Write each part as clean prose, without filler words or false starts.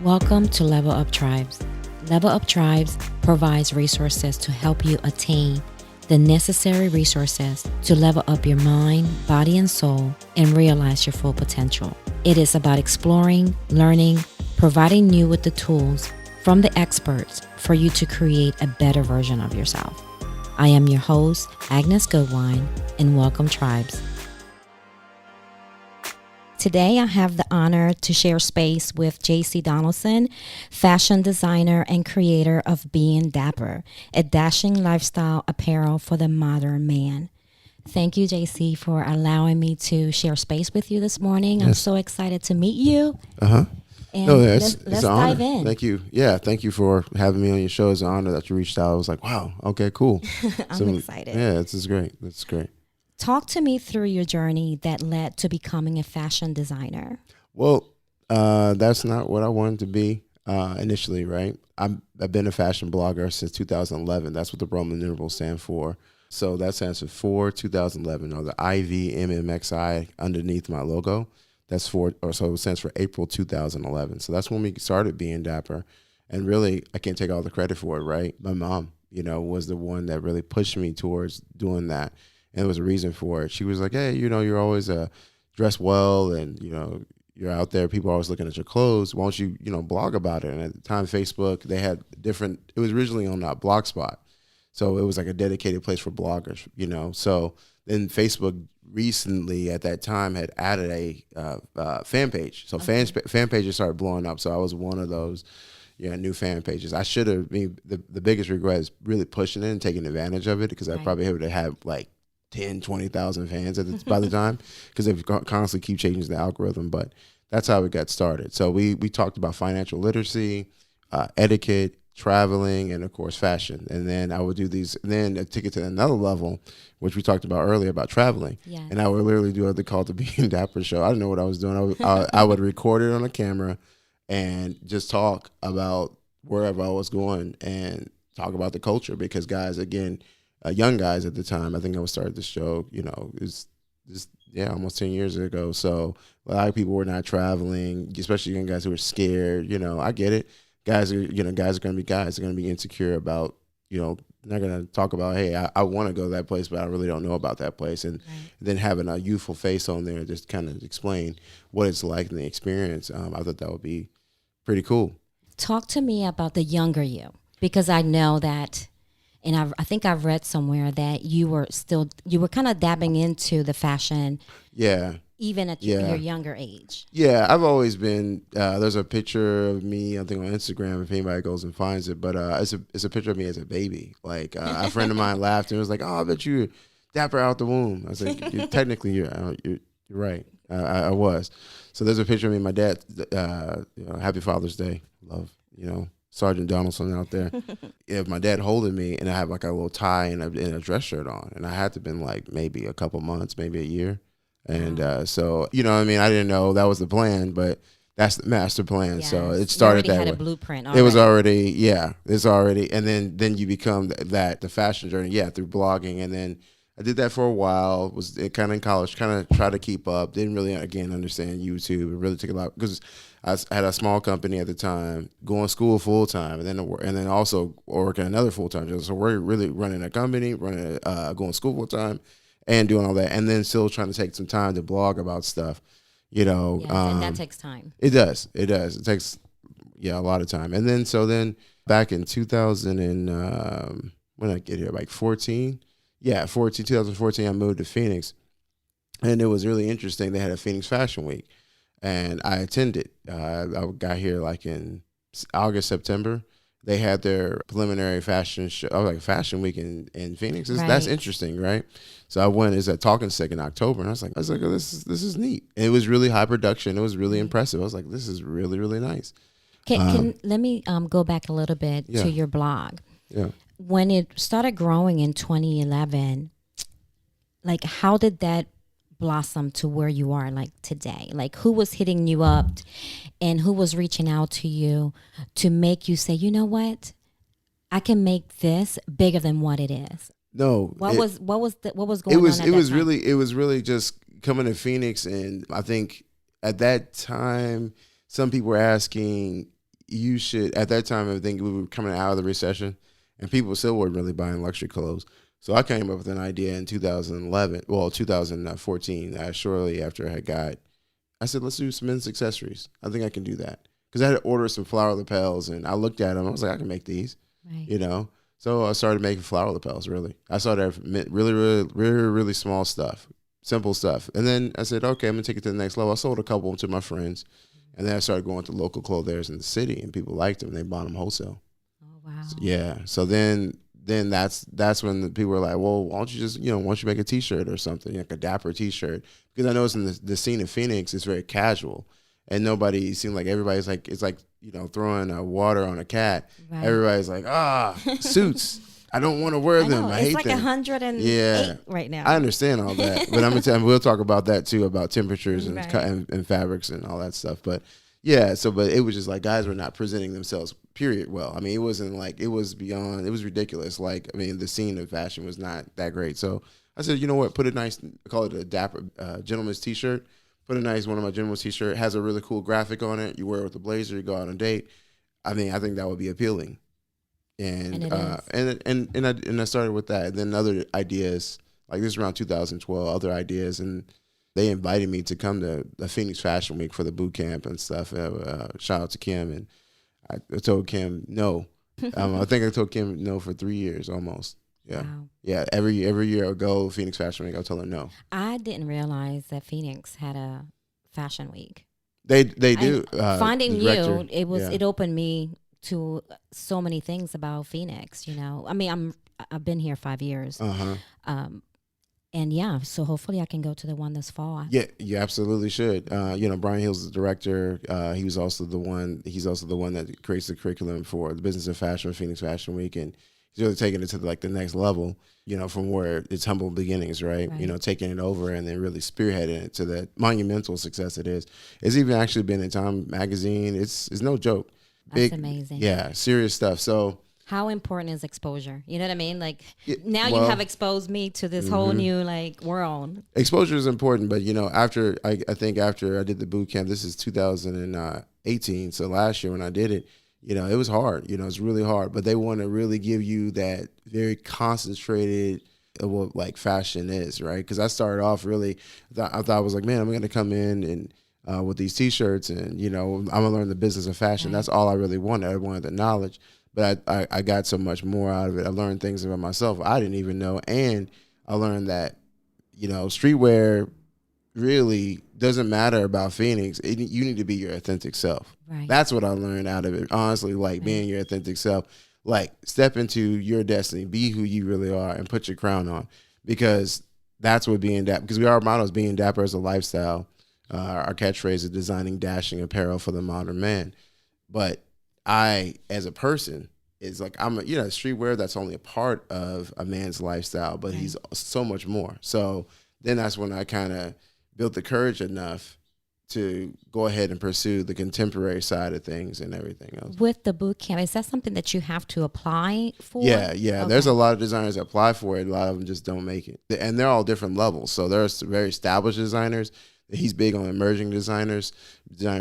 Welcome to Level Up Tribes. Level Up Tribes provides resources to help you attain the necessary resources to level up your mind, body, and soul and realize your full potential. It is about exploring, learning, providing you with the tools from the experts for you to create a better version of yourself. I am your host, Agnes Goodwine, and welcome, Tribes. Today, I have the honor to share space with JC Donaldson, fashion designer and creator of Being Dapper, a dashing lifestyle apparel for the modern man. Thank you, JC, for allowing me to share space with you this morning. Yes. I'm so excited to meet you. And let's dive in. Thank you. Yeah, thank you for having me on your show. It's an honor that you reached out. I was like, wow, okay, cool. I'm excited. Yeah, this is great. This is great. Talk to me through your journey that led to becoming a fashion designer. Well, that's not what I wanted to be initially, right? I've been a fashion blogger since 2011. That's what the Roman numerals stand for. So that stands for 2011, or the IVMMXI underneath my logo. That's so it stands for April 2011. So that's when we started Being Dapper. And really, I can't take all the credit for it, right? My mom, was the one that really pushed me towards doing that. And there was a reason for it. She was like, hey, you're always dressed well and, you're out there. People are always looking at your clothes. Why don't you, blog about it? And at the time, Facebook, they had it was originally on Blogspot. So it was like a dedicated place for bloggers, So then Facebook recently at that time had added a fan page. So fan pages started blowing up. So I was one of those new fan pages. I should have, the biggest regret is really pushing it and taking advantage of it, because I probably would have had like 10, 20,000 fans by the time, because they constantly keep changing the algorithm. But that's how we got started. So we talked about financial literacy, etiquette, traveling, and of course fashion. And then I would do these, and then I took it to another level, which we talked about earlier about traveling. Yeah. And I would literally do what they called the Being Dapper show. I didn't know what I was doing. I would record it on a camera and just talk about wherever I was going and talk about the culture, because guys, again, young guys at the time, I think I started this show, almost 10 years ago. So a lot of people were not traveling, especially young guys who were scared. I get it. Guys are going to be guys. They're going to be insecure about, not going to talk about, hey, I want to go to that place, but I really don't know about that place. And then having a youthful face on there, just kind of explain what it's like in the experience. I thought that would be pretty cool. Talk to me about the younger you, because I know that, and I think I've read somewhere that you were kind of dabbing into the fashion. Yeah. Even at your younger age. Yeah, I've always been, there's a picture of me, I think on Instagram, if anybody goes and finds it, but it's a picture of me as a baby. Like a friend of mine laughed and was like, oh, I bet you're dapper out the womb. I was like, technically you're right. I was. So there's a picture of me and my dad, Happy Father's Day. Love, Sergeant Donaldson out there. My dad holding me, and I have like a little tie and a dress shirt on, and I had to been like maybe a couple months, maybe a year, and so I didn't know that was the plan, but that's the master plan. Yes. So it started that way. Had a blueprint. Already. It was already, it's already, and then you become the fashion journey, through blogging, and then I did that for a while. Was kind of in college, kind of try to keep up. Didn't really again understand YouTube. It really took a lot, because I had a small company at the time, going to school full time, and then also working another full time job. So we're really running a company, going to school full time, and doing all that, and then still trying to take some time to blog about stuff. And that takes time. It does. It takes a lot of time. And then back in 2000 and when I get here, like 14. Yeah, 2014, I moved to Phoenix, and it was really interesting. They had a Phoenix Fashion Week, and I attended. I got here like in August, September. They had their preliminary fashion show. I was like, Fashion Week in Phoenix? That's interesting, right? So I went. It's at Talking Stick in October, and I was like, oh, this is neat. And it was really high production. It was really impressive. I was like, this is really, really nice. Let me go back a little bit to your blog. Yeah. When it started growing in 2011, like how did that blossom to where you are like today? Like who was hitting you up and who was reaching out to you to make you say, you know what, I can make this bigger than what it is? No. What was going on? It was really just coming to Phoenix, and I think at that time some people were asking, you should, at that time, I think we were coming out of the recession and people still weren't really buying luxury clothes. So I came up with an idea in 2014, shortly after I said, let's do some men's accessories. I think I can do that. Because I had to order some flower lapels, and I looked at them. I was like, I can make these, right. So I started making flower lapels, really. I started really, really, really, really small stuff, simple stuff. And then I said, okay, I'm going to take it to the next level. I sold a couple to my friends. And then I started going to local clothiers in the city, and people liked them. They bought them wholesale. Oh, wow. So then that's when the people were like, well, why don't you make a T-shirt or something, like a Dapper T-shirt? Because I noticed in the scene of Phoenix, it's very casual, and nobody seemed like everybody's like, it's like, throwing water on a cat. Right. Everybody's like, suits. I don't want to wear them. I hate them. It's like 108 right now. I understand all that, but I'm gonna tell you, we'll talk about that too, about temperatures and and fabrics and all that stuff. But yeah, but it was just like guys were not presenting themselves, period, well. I mean, it wasn't like, it was ridiculous. Like, I mean, the scene of fashion was not that great. So I said, you know what, put a nice, I call it a Dapper gentleman's T-shirt. Put a nice one of my gentleman's T-shirt, has a really cool graphic on it. You wear it with a blazer, you go out on a date. I mean, I think that would be appealing. And I started with that. And then other ideas, like this is around 2012, other ideas, and they invited me to come to the Phoenix Fashion Week for the Bootcamp and stuff. Shout out to Kim, and I told Kim no. I think I told Kim no for 3 years almost. Yeah, wow. Yeah. Every year I go Phoenix Fashion Week, I'll tell her no. I didn't realize that Phoenix had a fashion week. They do. Finding you, it opened me to so many things about Phoenix. I mean, I've been here 5 years. And yeah, so hopefully I can go to the one this fall. Yeah, you absolutely should. Brian Hill's the director. He's also the one that creates the curriculum for the Business of Fashion, Phoenix Fashion Week, and he's really taking it to the next level. From where it's humble beginnings, right? Taking it over and then really spearheading it to the monumental success it is. It's even actually been in Time Magazine. It's no joke. That's amazing. Yeah, serious stuff. So. How important is exposure? You know what I mean? Like you have exposed me to this whole new world. Exposure is important, but after I did the boot camp, this is 2018. So last year when I did it, it was hard. It's really hard. But they want to really give you that very concentrated of what fashion is, right? Because I started off really, I thought I was like, man, I'm going to come in and with these T-shirts and I'm gonna learn the business of fashion. Right. That's all I really wanted. I wanted the knowledge. But I got so much more out of it. I learned things about myself I didn't even know. And I learned that, streetwear really doesn't matter about Phoenix. You need to be your authentic self. Right. That's what I learned out of it. Honestly, being your authentic self. Step into your destiny. Be who you really are and put your crown on. Because that's what being dapper. Because our motto is being dapper as a lifestyle. Our catchphrase is designing dashing apparel for the modern man. But I, as a person, is streetwear, that's only a part of a man's lifestyle, but he's so much more. So then that's when I kind of built the courage enough to go ahead and pursue the contemporary side of things and everything else. With the boot camp, is that something that you have to apply for? Yeah. Okay. There's a lot of designers that apply for it. A lot of them just don't make it. And they're all different levels. So there's very established designers. He's big on emerging designers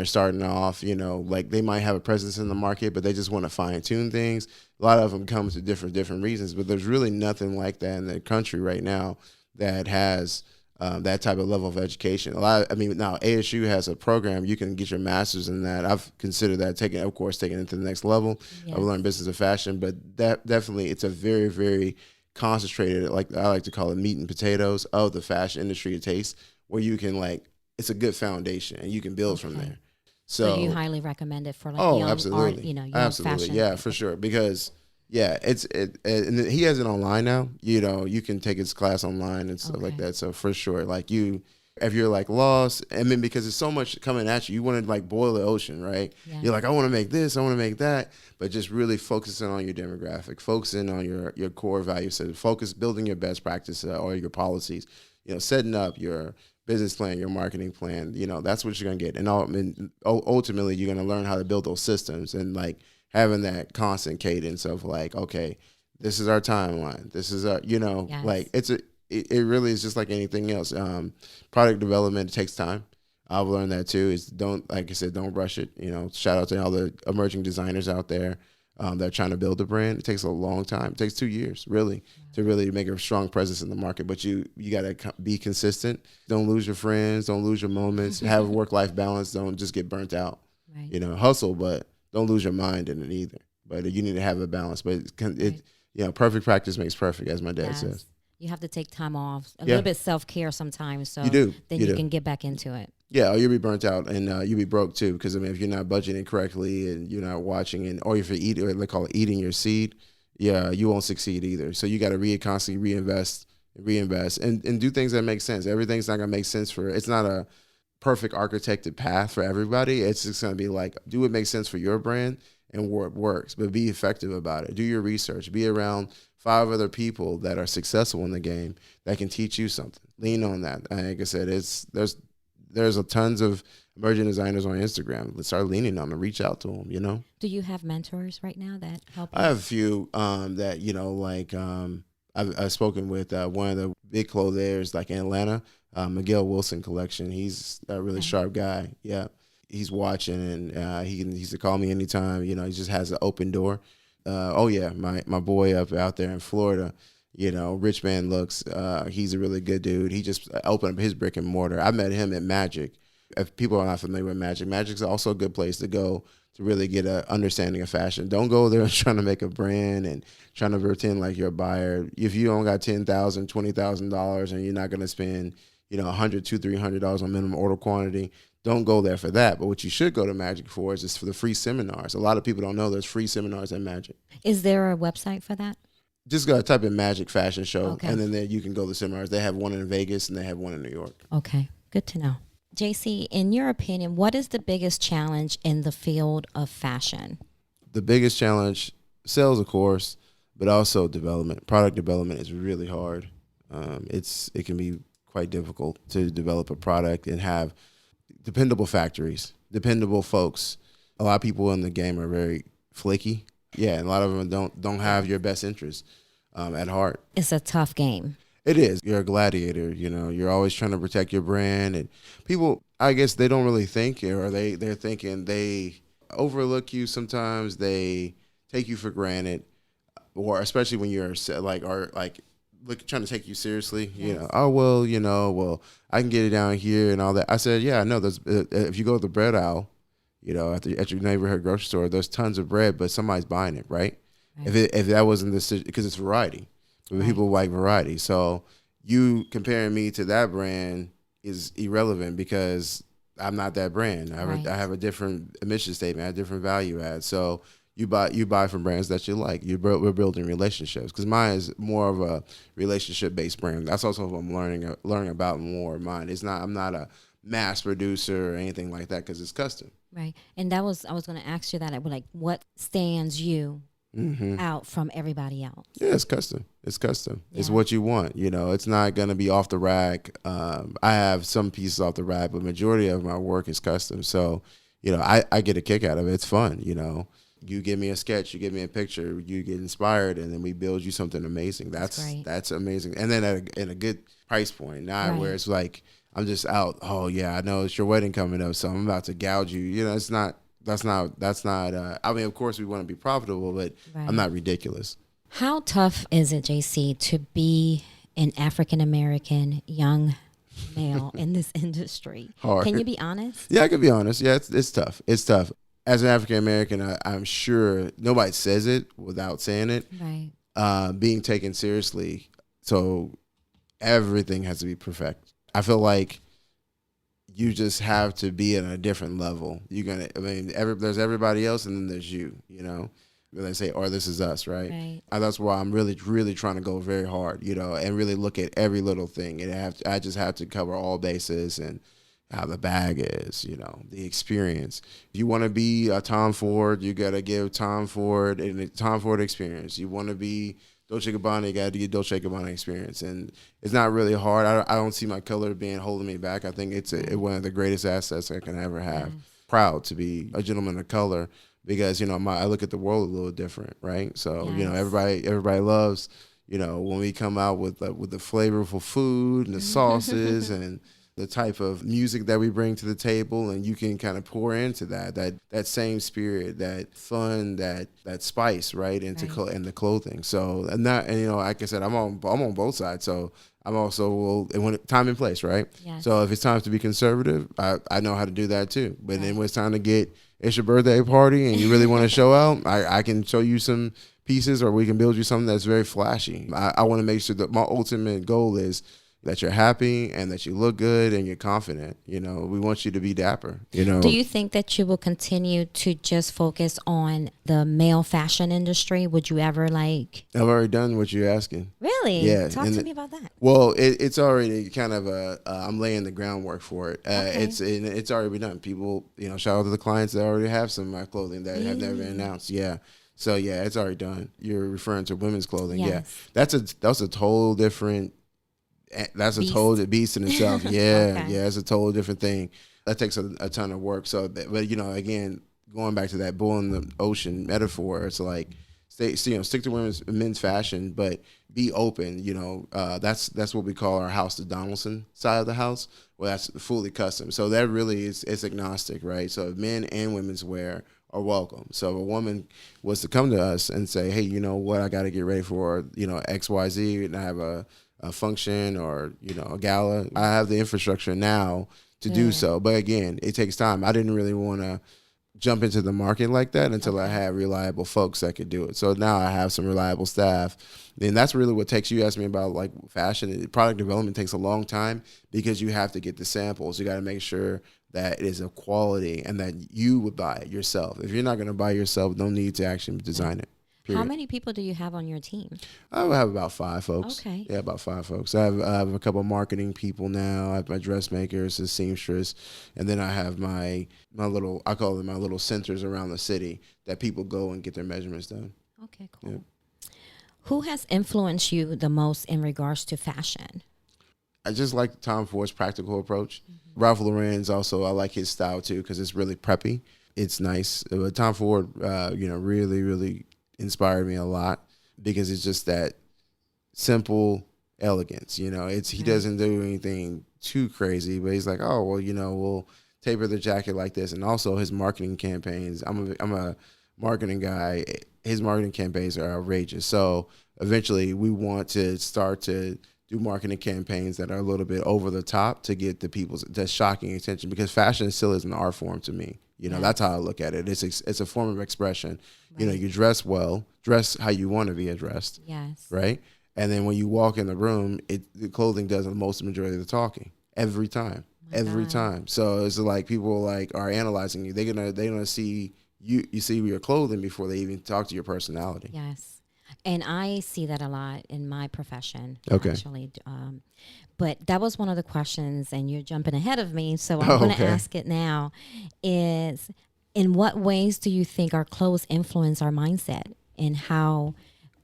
starting off, they might have a presence in the market, but they just want to fine tune things. A lot of them come to different reasons, but there's really nothing like that in the country right now that has that type of level of education. Now ASU has a program, you can get your master's in that. I've considered that taking it to the next level. Yes. I've learned business of fashion, but that definitely, it's a very, very concentrated, I like to call it meat and potatoes of the fashion industry to taste, where you can it's a good foundation and you can build from there. So you highly recommend it for young absolutely. Art, young absolutely. Fashion. Yeah, for sure. Because and he has it online now. You can take his class online and stuff like that. So for sure, if you're lost, because there's so much coming at you, you want to boil the ocean, right? Yeah. You're I want to make this, I want to make that, but just really focusing on your demographic, focusing on your core values, so building your best practice or your policies, setting up your business plan, your marketing plan, that's what you're going to get. And ultimately, you're going to learn how to build those systems and having that constant cadence of okay, this is our timeline. This is our, yes. It really is just like anything else. Product development takes time. I've learned that too. Is don't, like I said, don't rush it. Shout out to all the emerging designers out there that are trying to build a brand. It takes a long time. It takes 2 years, really, to really make a strong presence in the market. But you got to be consistent. Don't lose your friends. Don't lose your moments. Have a work-life balance. Don't just get burnt out. Right. Hustle, but don't lose your mind in it either. But you need to have a balance. But perfect practice makes perfect, as my dad says. You have to take time off, a little bit self-care sometimes, so you can get back into it. Yeah, or you'll be burnt out, and you'll be broke too. Because if you're not budgeting correctly and you're not watching, or if you're eating, or they call it eating your seed, you won't succeed either. So you got to constantly reinvest, and do things that make sense. Everything's not gonna make sense it's not a perfect architected path for everybody. It's just gonna be like, do what makes sense for your brand and where it works, but be effective about it. Do your research. Be around 5 other people that are successful in the game that can teach you something. Lean on that. And like I said, there's a tons of emerging designers on Instagram. Let's start leaning on them. Reach out to them. Do you have mentors right now that help you? I have a few that I've spoken with one of the big clothiers like in Atlanta, Miguel Wilson Collection. He's a really sharp guy. Yeah, he's watching, and he's to call me anytime. He just has an open door. My boy out there in Florida, Rich Man Looks, he's a really good dude. He just opened up his brick and mortar. I met him at Magic. If people are not familiar with Magic, Magic's also a good place to go to really get an understanding of fashion. Don't go there trying to make a brand and trying to pretend like you're a buyer. If you don't got $10,000, $20,000 and you're not going to spend, $100, $200, $300 on minimum order quantity, don't go there for that. But what you should go to Magic for is just for the free seminars. A lot of people don't know there's free seminars at Magic. Is there a website for that? Just go type in Magic Fashion Show, and then there you can go to seminars. They have one in Vegas and they have one in New York. Okay, good to know. JC, in your opinion, what is the biggest challenge in the field of fashion? The biggest challenge, sales, of course, but also development. Product development is really hard. It can be quite difficult to develop a product and have dependable factories, dependable folks. A lot of people in the game are very flaky. Yeah, and a lot of them don't have your best interests at heart. It's a tough game. It is. You're a gladiator. You're always trying to protect your brand, and people, I guess, they don't really think, or they're thinking they overlook you sometimes. They take you for granted, or especially when you're trying to take you seriously. Yes. Well, I can get it down here and all that. I said, yeah, I know. If you go to the bread aisle, at your neighborhood grocery store, there's tons of bread, but somebody's buying it, right? If that wasn't because it's variety. People like variety. So you comparing me to that brand is irrelevant because I'm not that brand. I have a different mission statement, I have a different value add. So you buy from brands that you like. We're building relationships because mine is more of a relationship based brand. That's also what I'm learning about more. Mine is not. I'm not a mass producer or anything like that because it's custom. Right, and I was going to ask you that. What stands you out from everybody else? Yeah, it's custom. It's custom. Yeah. It's what you want. It's not going to be off the rack. I have some pieces off the rack, but majority of my work is custom. So, I get a kick out of it. It's fun. You give me a sketch, you give me a picture, you get inspired, and then we build you something amazing. That's amazing. And then at a good price point, not where it's like I'm just out. Oh yeah, I know it's your wedding coming up, so I'm about to gouge you. It's not. That's not. I mean, of course, we want to be profitable, but I'm not ridiculous. How tough is it, JC, to be an African-American young male in this industry? Hard. Can you be honest? Yeah, I can be honest. Yeah, it's tough. It's tough. As an African-American, I'm sure nobody says it without saying it. Right. Being taken seriously. So everything has to be perfect. I feel like you just have to be at a different level. There's everybody else and then there's you, They say, or this is us, right? And that's why I'm really, really trying to go very hard, and really look at every little thing. I just have to cover all bases and how the bag is, the experience. If you want to be a Tom Ford, you got to give Tom Ford and the Tom Ford experience. You want to be Dolce & Gabbana, you got to get Dolce & Gabbana experience. And it's not really hard. I don't see my color holding me back. I think it's one of the greatest assets I can ever have. Proud to be a gentleman of color because, I look at the world a little different, right? So, everybody loves, when we come out with the flavorful food and the sauces and the type of music that we bring to the table, and you can kind of pour into that same spirit, that fun, that spice, right, into in the clothing. So and like I said, I'm on both sides. So I'm also time and place, right? Yes. So if it's time to be conservative, I know how to do that too. But then when it's time to it's your birthday party and you really want to show out, I can show you some pieces, or we can build you something that's very flashy. I want to make sure that my ultimate goal is that you're happy and that you look good and you're confident. We want you to be dapper. Do you think that you will continue to just focus on the male fashion industry? Would you ever I've already done what you're asking. Really? Yeah. Talk to me about that. Well, it's already kind of I'm laying the groundwork for it. Okay. It's already been done. People, shout out to the clients that already have some of my clothing that have never been announced. Yeah. So yeah, it's already done. You're referring to women's clothing. Yes. Yeah. That's a total different. That's beast. a total beast in itself. Yeah, Okay. Yeah, it's a total different thing. That takes a ton of work. So, but again, going back to that bull in the ocean metaphor, it's like stick to men's fashion, but be open. That's what we call our house, the Donaldson side of the house. Well, that's fully custom. So that really it's agnostic, right? So men and women's wear are welcome. So if a woman was to come to us and say, hey, you know what, I got to get ready for XYZ, and I have a function or a gala, I have the infrastructure now to do so. But again, it takes time. I didn't really want to jump into the market like that until I had reliable folks that could do it. So now I have some reliable staff. And that's really what takes, you asked me about like fashion. Product development takes a long time because you have to get the samples. You got to make sure that it is of quality and that you would buy it yourself. If you're not going to buy it yourself, no need to actually design it. Period. How many people do you have on your team? I have about 5 folks. Okay. Yeah, about 5 folks. I have a couple of marketing people now. I have my dressmakers, a seamstress, and then I have my little, I call them my little centers around the city that people go and get their measurements done. Okay, cool. Yep. Who has influenced you the most in regards to fashion? I just like Tom Ford's practical approach. Mm-hmm. Ralph Lauren's also, I like his style too because it's really preppy. It's nice. But Tom Ford, really, really inspired me a lot because it's just that simple elegance. He doesn't do anything too crazy, but he's like, oh well, we'll taper the jacket like this. And also his marketing campaigns. I'm a marketing guy. His marketing campaigns are outrageous. So eventually we want to start to do marketing campaigns that are a little bit over the top to get the people's that shocking attention, because fashion still is an art form to me. That's how I look at it. It's a form of expression. Right. You dress well, dress how you want to be addressed. Yes. Right. And then when you walk in the room, the clothing does the majority of the talking every time. Every time. So it's like people are analyzing you. They're gonna see you see your clothing before they even talk to your personality. Yes. And I see that a lot in my profession, okay. Actually. But that was one of the questions, and you're jumping ahead of me, so I'm going to ask it now, is in what ways do you think our clothes influence our mindset and how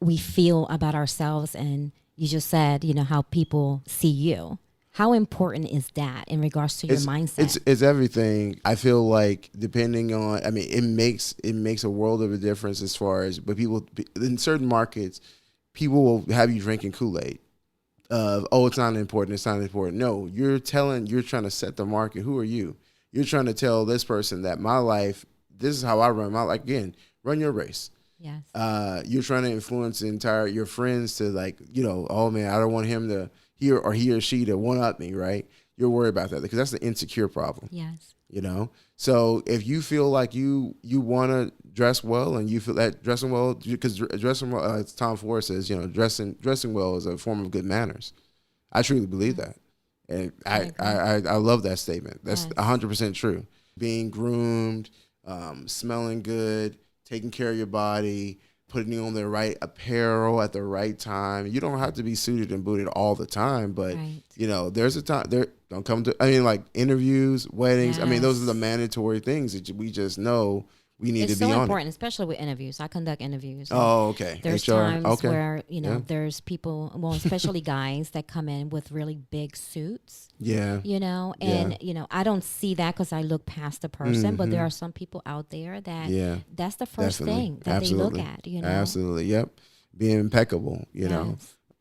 we feel about ourselves? And you just said, how people see you. How important is that in regards to your mindset? It's everything. I feel like depending on, it makes a world of a difference as far as, but people in certain markets, people will have you drinking Kool-Aid. It's not important. It's not important. No, you're trying to set the market. Who are you? You're trying to tell this person that my life, this is how I run my life. Again, run your race. Yes. You're trying to influence your friends to oh man, I don't want him to, he or she to one up me, right? You're worried about that because that's the insecure problem. Yes. So if you feel like you want to dress well and you feel that dressing well, because dressing well, as Tom Ford says, dressing well is a form of good manners. I truly believe that. And I love that statement. That's 100% true. Being groomed, smelling good, taking care of your body, putting on the right apparel at the right time. You don't have to be suited and booted all the time, but there's a time there. Don't come to, interviews, weddings. Yes. Those are the mandatory things that we just know we need to be on. It's so important, especially with interviews. I conduct interviews. Oh, okay. There's times where, there's people, especially guys that come in with really big suits. Yeah. I don't see that because I look past the person, but there are some people out there that that's the first thing that they look at, Absolutely. Yep. Being impeccable,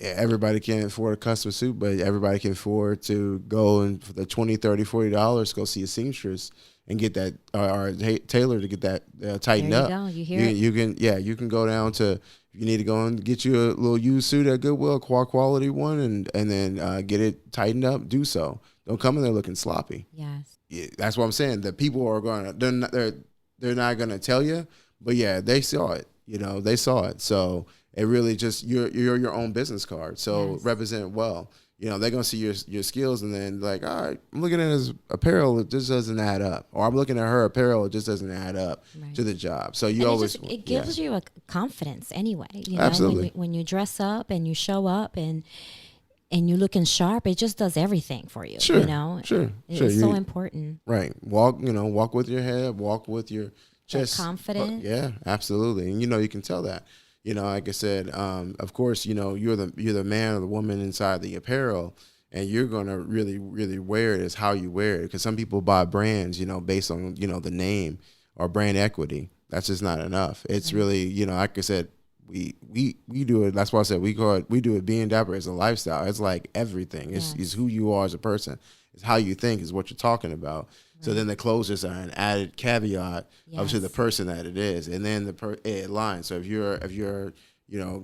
everybody can't afford a custom suit, but everybody can afford to go and for the $20, $30, $40, go see a seamstress and get that, or a tailor to get that tightened up. There you go. You hear it? You can go down to, if you need to go and get you a little used suit at Goodwill, quality one, and then get it tightened up. Do so. Don't come in there looking sloppy. Yes. Yeah, that's what I'm saying. The people are going to, they're not going to tell you, but yeah, they saw it. They saw it. So it really just, you're your own business card. So represent it well. They're going to see your skills, and then like, all right, I'm looking at his apparel, it just doesn't add up. Or I'm looking at her apparel, it just doesn't add up to the job. So you always, it gives you a confidence anyway. Absolutely. When you dress up and you show up and you're looking sharp, it just does everything for you. Sure. Sure. It's so important. Right. Walk with your head, walk with your chest. Confident. Yeah, absolutely. And you can tell that. Like I said, of course, you're the man or the woman inside the apparel, and you're gonna really, really wear it as how you wear it. Because some people buy brands, based on the name or brand equity. That's just not enough. It's really, like I said, we do it. That's why I said we do it. Being dapper as a lifestyle. It's like everything. It's who you are as a person. It's how you think. Is what you're talking about. So then the clothes are an added caveat to the person that it is, and then it aligns. So if you're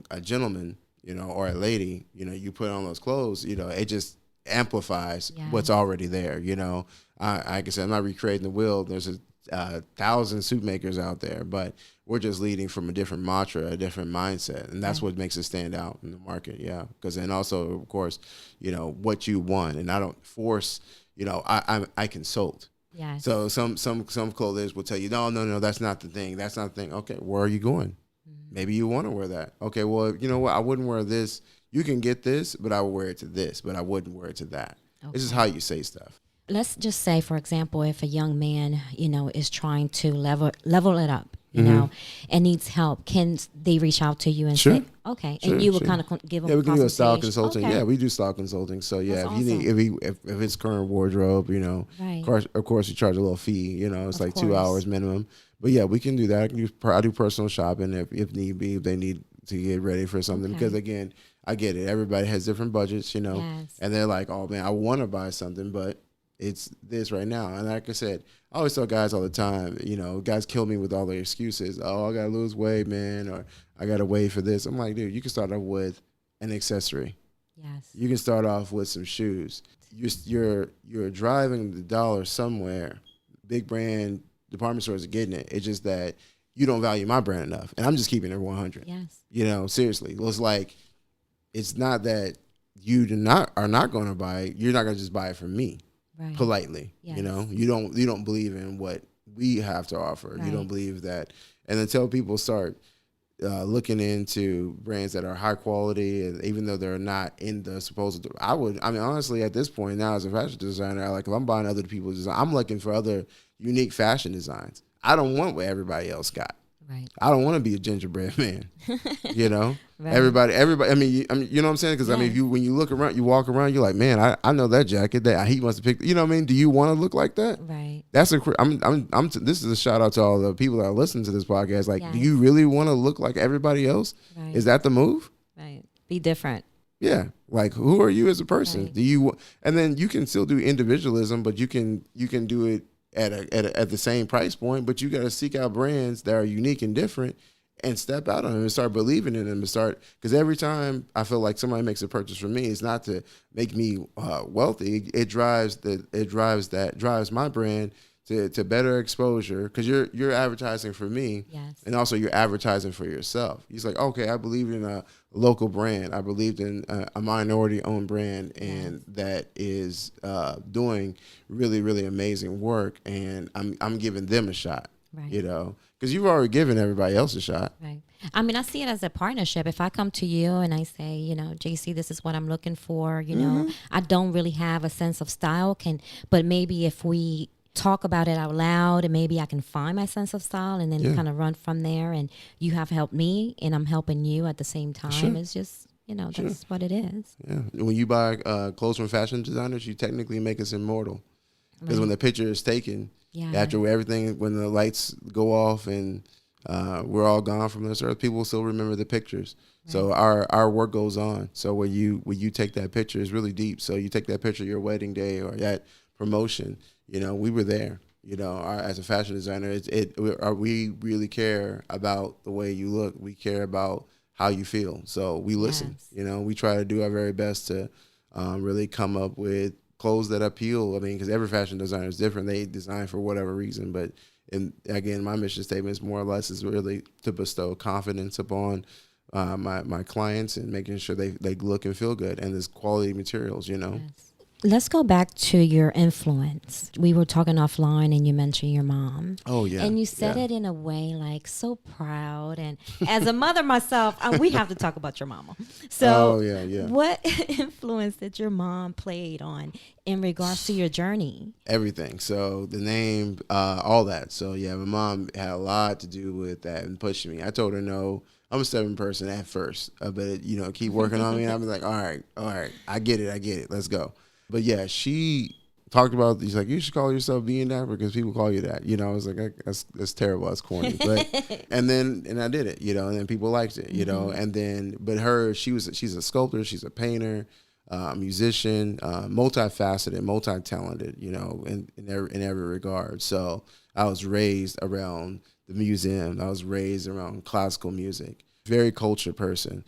a gentleman, or a lady, you put on those clothes, it just amplifies what's already there. Like I said, I'm not recreating the wheel. There's 1,000 suit makers out there, but we're just leading from a different mantra, a different mindset, and that's what makes it stand out in the market. Yeah, because then also, of course, what you want, and I don't force. I consult. Yes. So some clothiers will tell you, no, that's not the thing. That's not the thing. Okay, where are you going? Mm-hmm. Maybe you want to wear that. Okay, well, you know what? I wouldn't wear this. You can get this, but I would wear it to this, but I wouldn't wear it to that. Okay. This is how you say stuff. Let's just say, for example, if a young man, is trying to level it up, and needs help, can they reach out to you and say, okay, and you will kind of give them we can do a style consulting. Okay. Yeah, we do style consulting. So yeah, that's if you need, if it's current wardrobe, of course you charge a little fee. It's like 2 hours minimum. But yeah, we can do that. I do personal shopping if need be, if they need to get ready for something. Because again, I get it. Everybody has different budgets, and they're like, oh man, I want to buy something, but it's this right now. And like I said, I always tell guys all the time, guys kill me with all their excuses. Oh, I got to lose weight, man, or I got to wait for this. I'm like, dude, you can start off with an accessory. Yes. You can start off with some shoes. You're driving the dollar somewhere. Big brand department stores are getting it. It's just that you don't value my brand enough. And I'm just keeping it 100. Yes. Seriously. It's like, it's not that you are not going to buy it. You're not going to just buy it from me. Right. Politely, yes. You don't believe in what we have to offer. Right. You don't believe that, and until people start looking into brands that are high quality, and even though they're not in the supposed, honestly, at this point now as a fashion designer, if I'm buying other people's design, I'm looking for other unique fashion designs. I don't want what everybody else got. Right. I don't want to be a gingerbread man. Right. Everybody. You know what I'm saying? Because if when you look around, you walk around, you're like, man, I know that jacket that he must have picked. You know what I mean? Do you want to look like that? Right. That's this is a shout out to all the people that are listening to this podcast. Like, do you really want to look like everybody else? Right. Is that the move? Right. Be different. Yeah. Like, who are you as a person? Right. Do you? And then you can still do individualism, but you can do it at the same price point, but you got to seek out brands that are unique and different and step out on them and start believing in them because every time I feel like somebody makes a purchase from me, it's not to make me wealthy. It drives my brand to better exposure because you're advertising for me. Yes. And also you're advertising for yourself. He's like, okay, I believed in a local brand. I believed in a minority owned brand and that is doing really, really amazing work. And I'm giving them a shot, right. Because you've already given everybody else a shot. Right. I see it as a partnership. If I come to you and I say, JC, this is what I'm looking for, I don't really have a sense of style, but maybe if we talk about it out loud and maybe I can find my sense of style and then kind of run from there, and you have helped me and I'm helping you at the same time. Sure. It's just, that's what it is. Yeah. When you buy clothes from fashion designers, you technically make us immortal. Because when the picture is taken, after everything, when the lights go off and We're all gone from this earth. People will still remember the pictures. Right. So our work goes on. So when you take that picture, it's really deep. So you take that picture your wedding day or that promotion, we were there. As a fashion designer, we really care about the way you look. We care about how you feel. So we listen. Yes. We try to do our very best to really come up with clothes that appeal. I mean, because every fashion designer is different. They design for whatever reason. But again, my mission statement is more or less is really to bestow confidence upon my clients and making sure they look and feel good. And there's quality materials, Yes. Let's go back to your influence. We were talking offline and you mentioned your mom. Oh, yeah. And you said it in a way like so proud. And as a mother myself, we have to talk about your mama. So what influence did your mom played on in regards to your journey? Everything. So the name, all that. So, my mom had a lot to do with that and pushing me. I told her no. I'm a stubborn person at first, but, keep working on me. And I'll be like, all right, I get it. Let's go. But she talked about, she's like, you should call yourself Being Dapper because people call you that. I was like, that's terrible. That's corny. But and I did it, and then people liked it, and then, but she's a sculptor, she's a painter, musician, multifaceted, multi-talented, in every regard. So I was raised around the museum. I was raised around classical music. Very cultured person.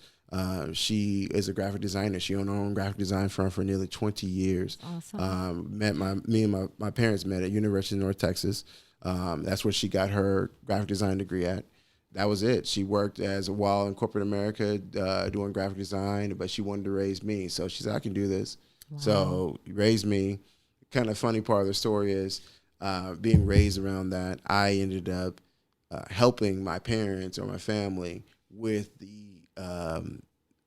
She is a graphic designer. She owned her own graphic design firm for nearly 20 years. Awesome. Me and my parents met at University of North Texas. That's where she got her graphic design degree at. That was it. She worked as a while in corporate America doing graphic design, but she wanted to raise me. So she said, I can do this. Wow. So raised me. Kind of funny part of the story is being raised around that, I ended up helping my parents or my family with the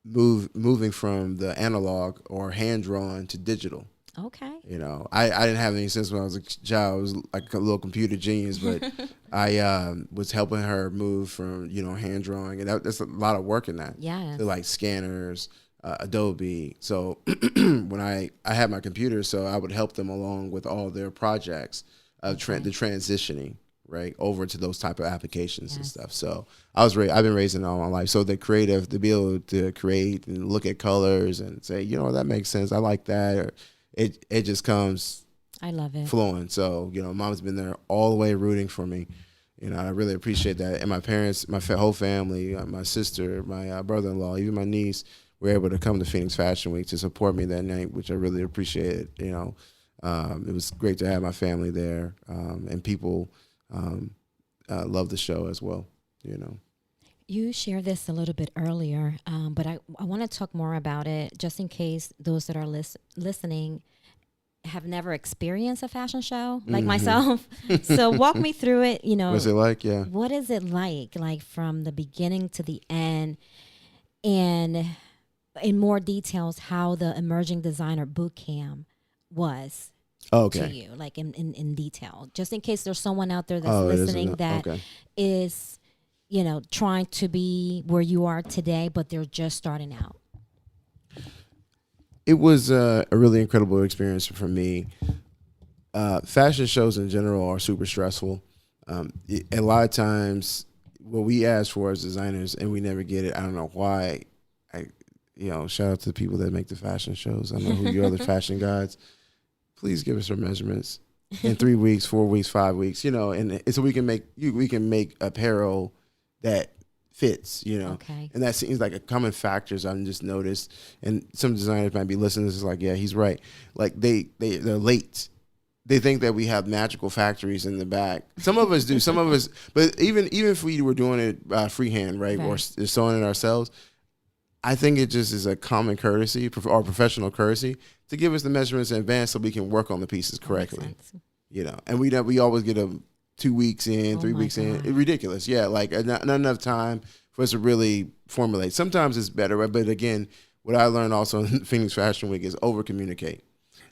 moving from the analog or hand-drawn to digital. Okay. I didn't have any sense when I was a child. I was like a little computer genius, but I was helping her move from, hand-drawing. And that's a lot of work in that. Yeah. To like scanners, Adobe. So when I had my computer, so I would help them along with all their projects, the transitioning. Right over to those type of applications and stuff. So I've been raised in all my life. So the creative, to be able to create and look at colors and say, that makes sense. I like that. Or it just comes. I love it. Flowing. So mom's been there all the way rooting for me. I really appreciate that. And my parents, my whole family, my sister, my brother-in-law, even my niece, were able to come to Phoenix Fashion Week to support me that night, which I really appreciated. It was great to have my family there and people. Love the show as well, You shared this a little bit earlier, but I want to talk more about it just in case those that are listening have never experienced a fashion show like myself. So walk me through it. What's it like? Yeah. What is it like from the beginning to the end, and in more details, how the Emerging Designer Bootcamp was. To you, like in detail, just in case there's someone out there that's listening that is, trying to be where you are today, but they're just starting out. It was a really incredible experience for me. Fashion shows in general are super stressful. A lot of times, what we ask for as designers, and we never get it. I don't know why. Shout out to the people that make the fashion shows. I know who your other fashion guides. Please give us our measurements in 3 weeks, 4 weeks, 5 weeks, and so we can make apparel that fits, Okay. And that seems like a common factor. I've just noticed, and some designers might be listening to this like, yeah, he's right. Like they're late. They think that we have magical factories in the back. Some of us do, some of us, but even if we were doing it freehand, right, or sewing it ourselves, I think it just is a common courtesy or professional courtesy to give us the measurements in advance so we can work on the pieces correctly. And we always get them 2 weeks in, 3 weeks in. It's ridiculous. Yeah, like not enough time for us to really formulate. Sometimes it's better, right? But again, what I learned also in Phoenix Fashion Week is over communicate.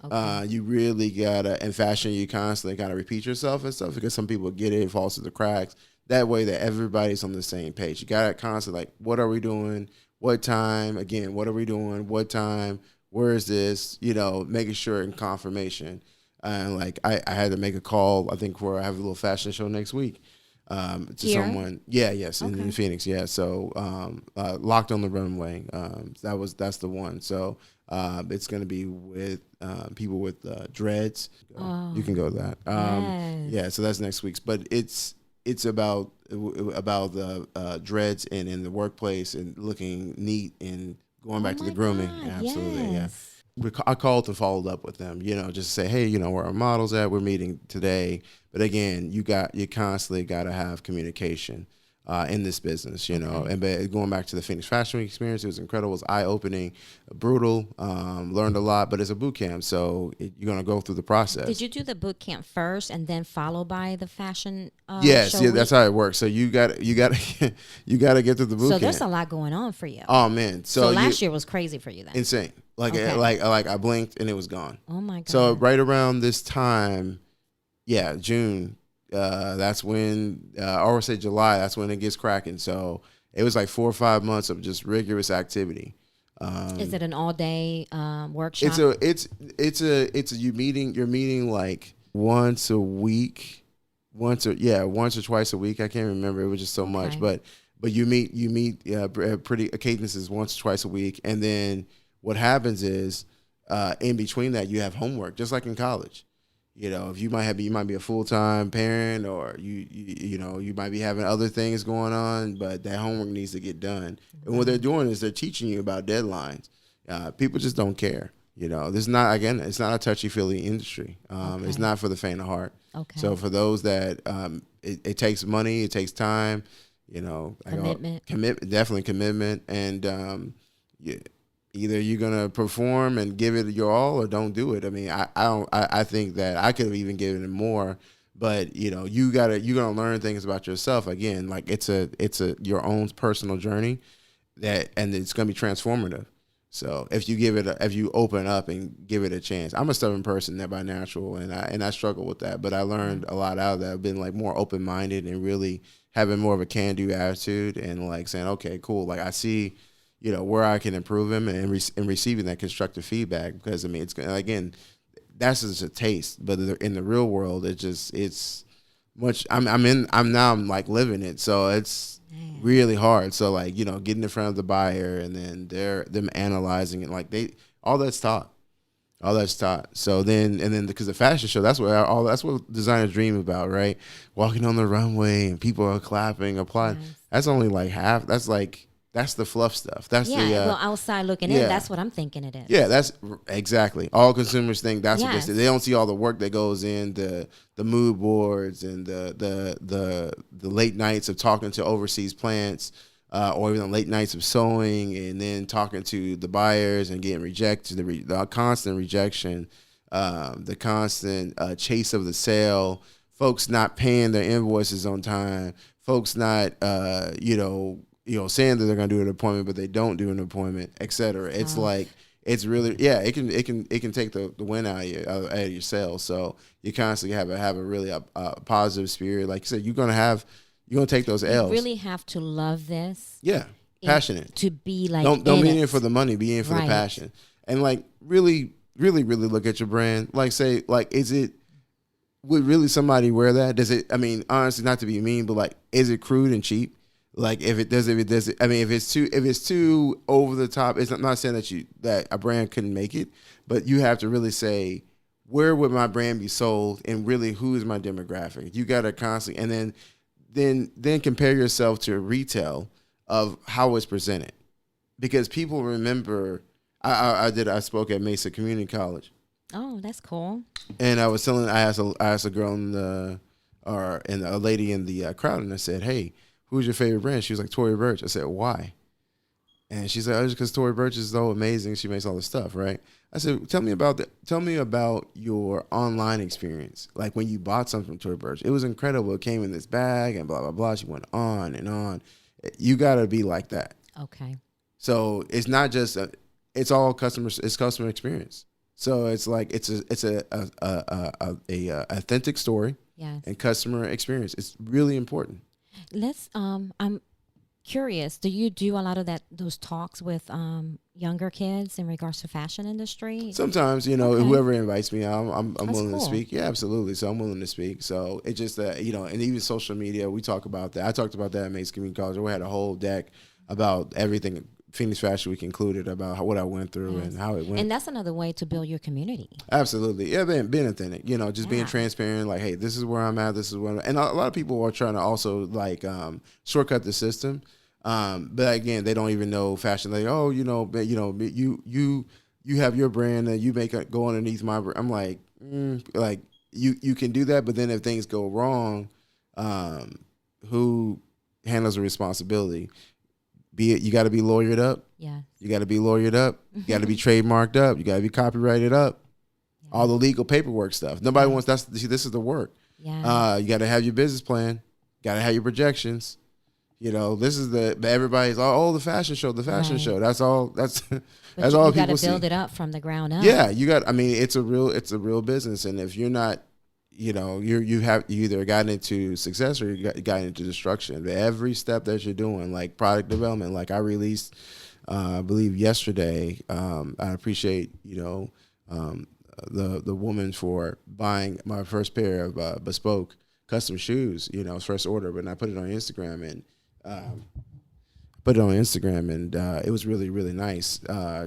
You really gotta, in fashion, you constantly gotta repeat yourself and stuff because some people get it falls through the cracks. That way that everybody's on the same page. You gotta constantly like, what are we doing? What time? Again, what are we doing? What time? Where is this? Making sure in confirmation. And like I had to make a call, I think, for I have a little fashion show next week. To Here? someone. Yeah, yes, Okay. in Phoenix. Yeah, so Locked on the Runway. That's the one. So it's going to be with people with dreads. You can go to that. Yes. Yeah, so that's next week's. But it's about the dreads and in the workplace and looking neat and going back to the grooming. God, Absolutely, yes. I called and followed up with them, just to say, hey, where our models at, we're meeting today. But again, you constantly got to have communication in this business, and going back to the Phoenix Fashion Week experience, it was incredible. It was eye-opening, brutal, learned a lot, but it's a boot camp. So you're going to go through the process. Did you do the boot camp first and then followed by the fashion Yes, show yeah, week? that's how it works. So you got you got to get through the boot So camp. there's a lot going on for you. Oh man, So last year was crazy for you then. insane. Okay. Like I blinked and it was gone. Oh my God. So right around this time, June, that's when, or say July, that's when it gets cracking. So it was like 4 or 5 months of just rigorous activity. Is it an all day workshop? You're meeting like once a week, once or twice a week. I can't remember. It was just so much, but you meet pretty cadences once or twice a week, and then what happens is in between that you have homework, just like in college. If you might be a full-time parent, or you might be having other things going on, but that homework needs to get done. And what they're doing is they're teaching you about deadlines. People just don't care. It's not a touchy-feely industry. It's not for the faint of heart. Okay. So for those that it takes money, it takes time, definitely commitment, and either you're gonna perform and give it your all, or don't do it. I mean, I think that I could have even given it more, but you're gonna learn things about yourself. Again, like it's your own personal journey and it's gonna be transformative. So if you open up and give it a chance. I'm a stubborn person that by natural, and I struggle with that, but I learned a lot out of that. I've been like more open minded and really having more of a can do attitude, and like saying, okay, cool, like I see where I can improve him, and receiving that constructive feedback, because I mean, it's again, that's just a taste, but in the real world, it's much. I'm now like living it, so it's really hard. So like getting in front of the buyer, and then them analyzing it, like all that's taught. So then because the fashion show, that's what designers dream about, right? Walking on the runway and people are clapping, applauding. Nice. That's only like half. That's the fluff stuff. That's outside looking in, that's what I'm thinking it is. Yeah, that's exactly. All consumers think that's what they see. They don't see all the work that goes in, the mood boards and the late nights of talking to overseas plants, or even the late nights of sewing, and then talking to the buyers and getting rejected, the constant rejection, the constant chase of the sale, folks not paying their invoices on time, folks not saying that they're going to do an appointment, but they don't do an appointment, et cetera. It's like, it's really, it can take the wind out of your sails. So you constantly have a really positive spirit. Like you said, you're going to take those L's. You really have to love this. Yeah. Passionate. To be like, don't be in it for the money, be in for the passion. And like, really, really, really look at your brand. Like say, like, would really somebody wear that? Does it, I mean, honestly, not to be mean, but like, is it crude and cheap? Like if it does, I mean, if it's too over the top, I'm not saying that a brand couldn't make it, but you have to really say, where would my brand be sold, and really who is my demographic? You got to constantly, and then compare yourself to retail of how it's presented, because people remember. I spoke at Mesa Community College. Oh, that's cool. And I asked a girl and a lady in the crowd, and I said, hey, who's your favorite brand? She was like, Tory Burch. I said, why? And she's like, just because Tory Burch is so amazing. She makes all this stuff, right? I said, tell me about your online experience. Like when you bought something from Tory Burch. It was incredible. It came in this bag and blah, blah, blah. She went on and on. You got to be like that. Okay. So it's not just, it's all customer experience. So it's like, it's a authentic story. Yes. And customer experience. It's really important. I'm curious, do you do a lot of those talks with younger kids in regards to fashion industry? Sometimes, whoever invites me, I'm willing to cool. speak. Yeah, absolutely. So I'm willing to speak. So it's just that, and even social media, we talk about that. I talked about that at Mace Community College. We had a whole deck about everything, Phoenix Fashion Week included, about what I went through and how it went. And that's another way to build your community. Absolutely. Yeah, being authentic, just being transparent, like, hey, this is where I'm at, this is where and a lot of people are trying to also like shortcut the system. But again, they don't even know fashion. Like, oh, you have your brand and you make it go underneath my brand. I'm like, like you can do that, but then if things go wrong, who handles the responsibility? You got to be lawyered up. Yeah. You got to be lawyered up. You got to be trademarked up. You got to be copyrighted up. Yeah. All the legal paperwork stuff. Nobody wants this is the work. Yeah. You got to have your business plan. Got to have your projections. This is everybody's the fashion show, show. That's all. That's all people see. You got to build it up from the ground up. Yeah, it's a real business, and if you're not, you either gotten into success or you got into destruction. But every step that you're doing, like product development, like I released, I believe yesterday. I appreciate the woman for buying my first pair of bespoke custom shoes. First order, but I put it on Instagram and. It was really, really nice.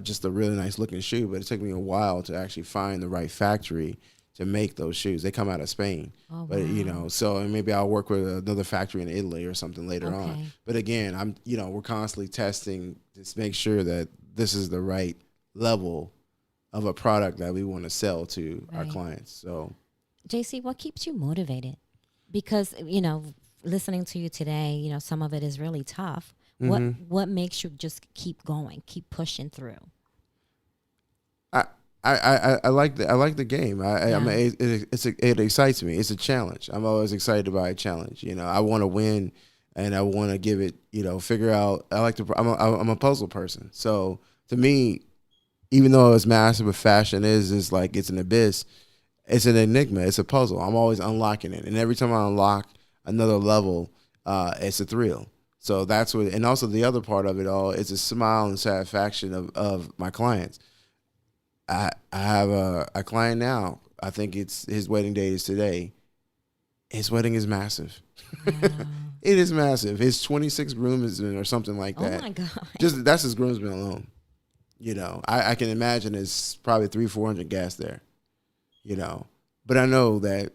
Just a really nice looking shoe, but it took me a while to actually find the right factory to make those shoes. They come out of Spain. Oh, but wow. so maybe I'll work with another factory in Italy or something later on. But again, we're constantly testing to make sure that this is the right level of a product that we want to sell to our clients. So, JC, what keeps you motivated? Because, listening to you today, some of it is really tough. What makes you just keep going, keep pushing through? I like the game. It excites me. It's a challenge. I'm always excited about a challenge. I want to win, and I want to give it. Figure out. I'm a puzzle person. So to me, even though as massive as fashion is like it's an abyss, it's an enigma. It's a puzzle. I'm always unlocking it, and every time I unlock another level, it's a thrill. So that's what, and also the other part of it all is a smile and satisfaction of my clients. I have a client now. I think his wedding date is today. His wedding is massive. Wow. It is massive. His 26 groomsmen or something like that. Oh my God. That's his groomsmen alone. I can imagine it's probably 300-400 guests there. But I know that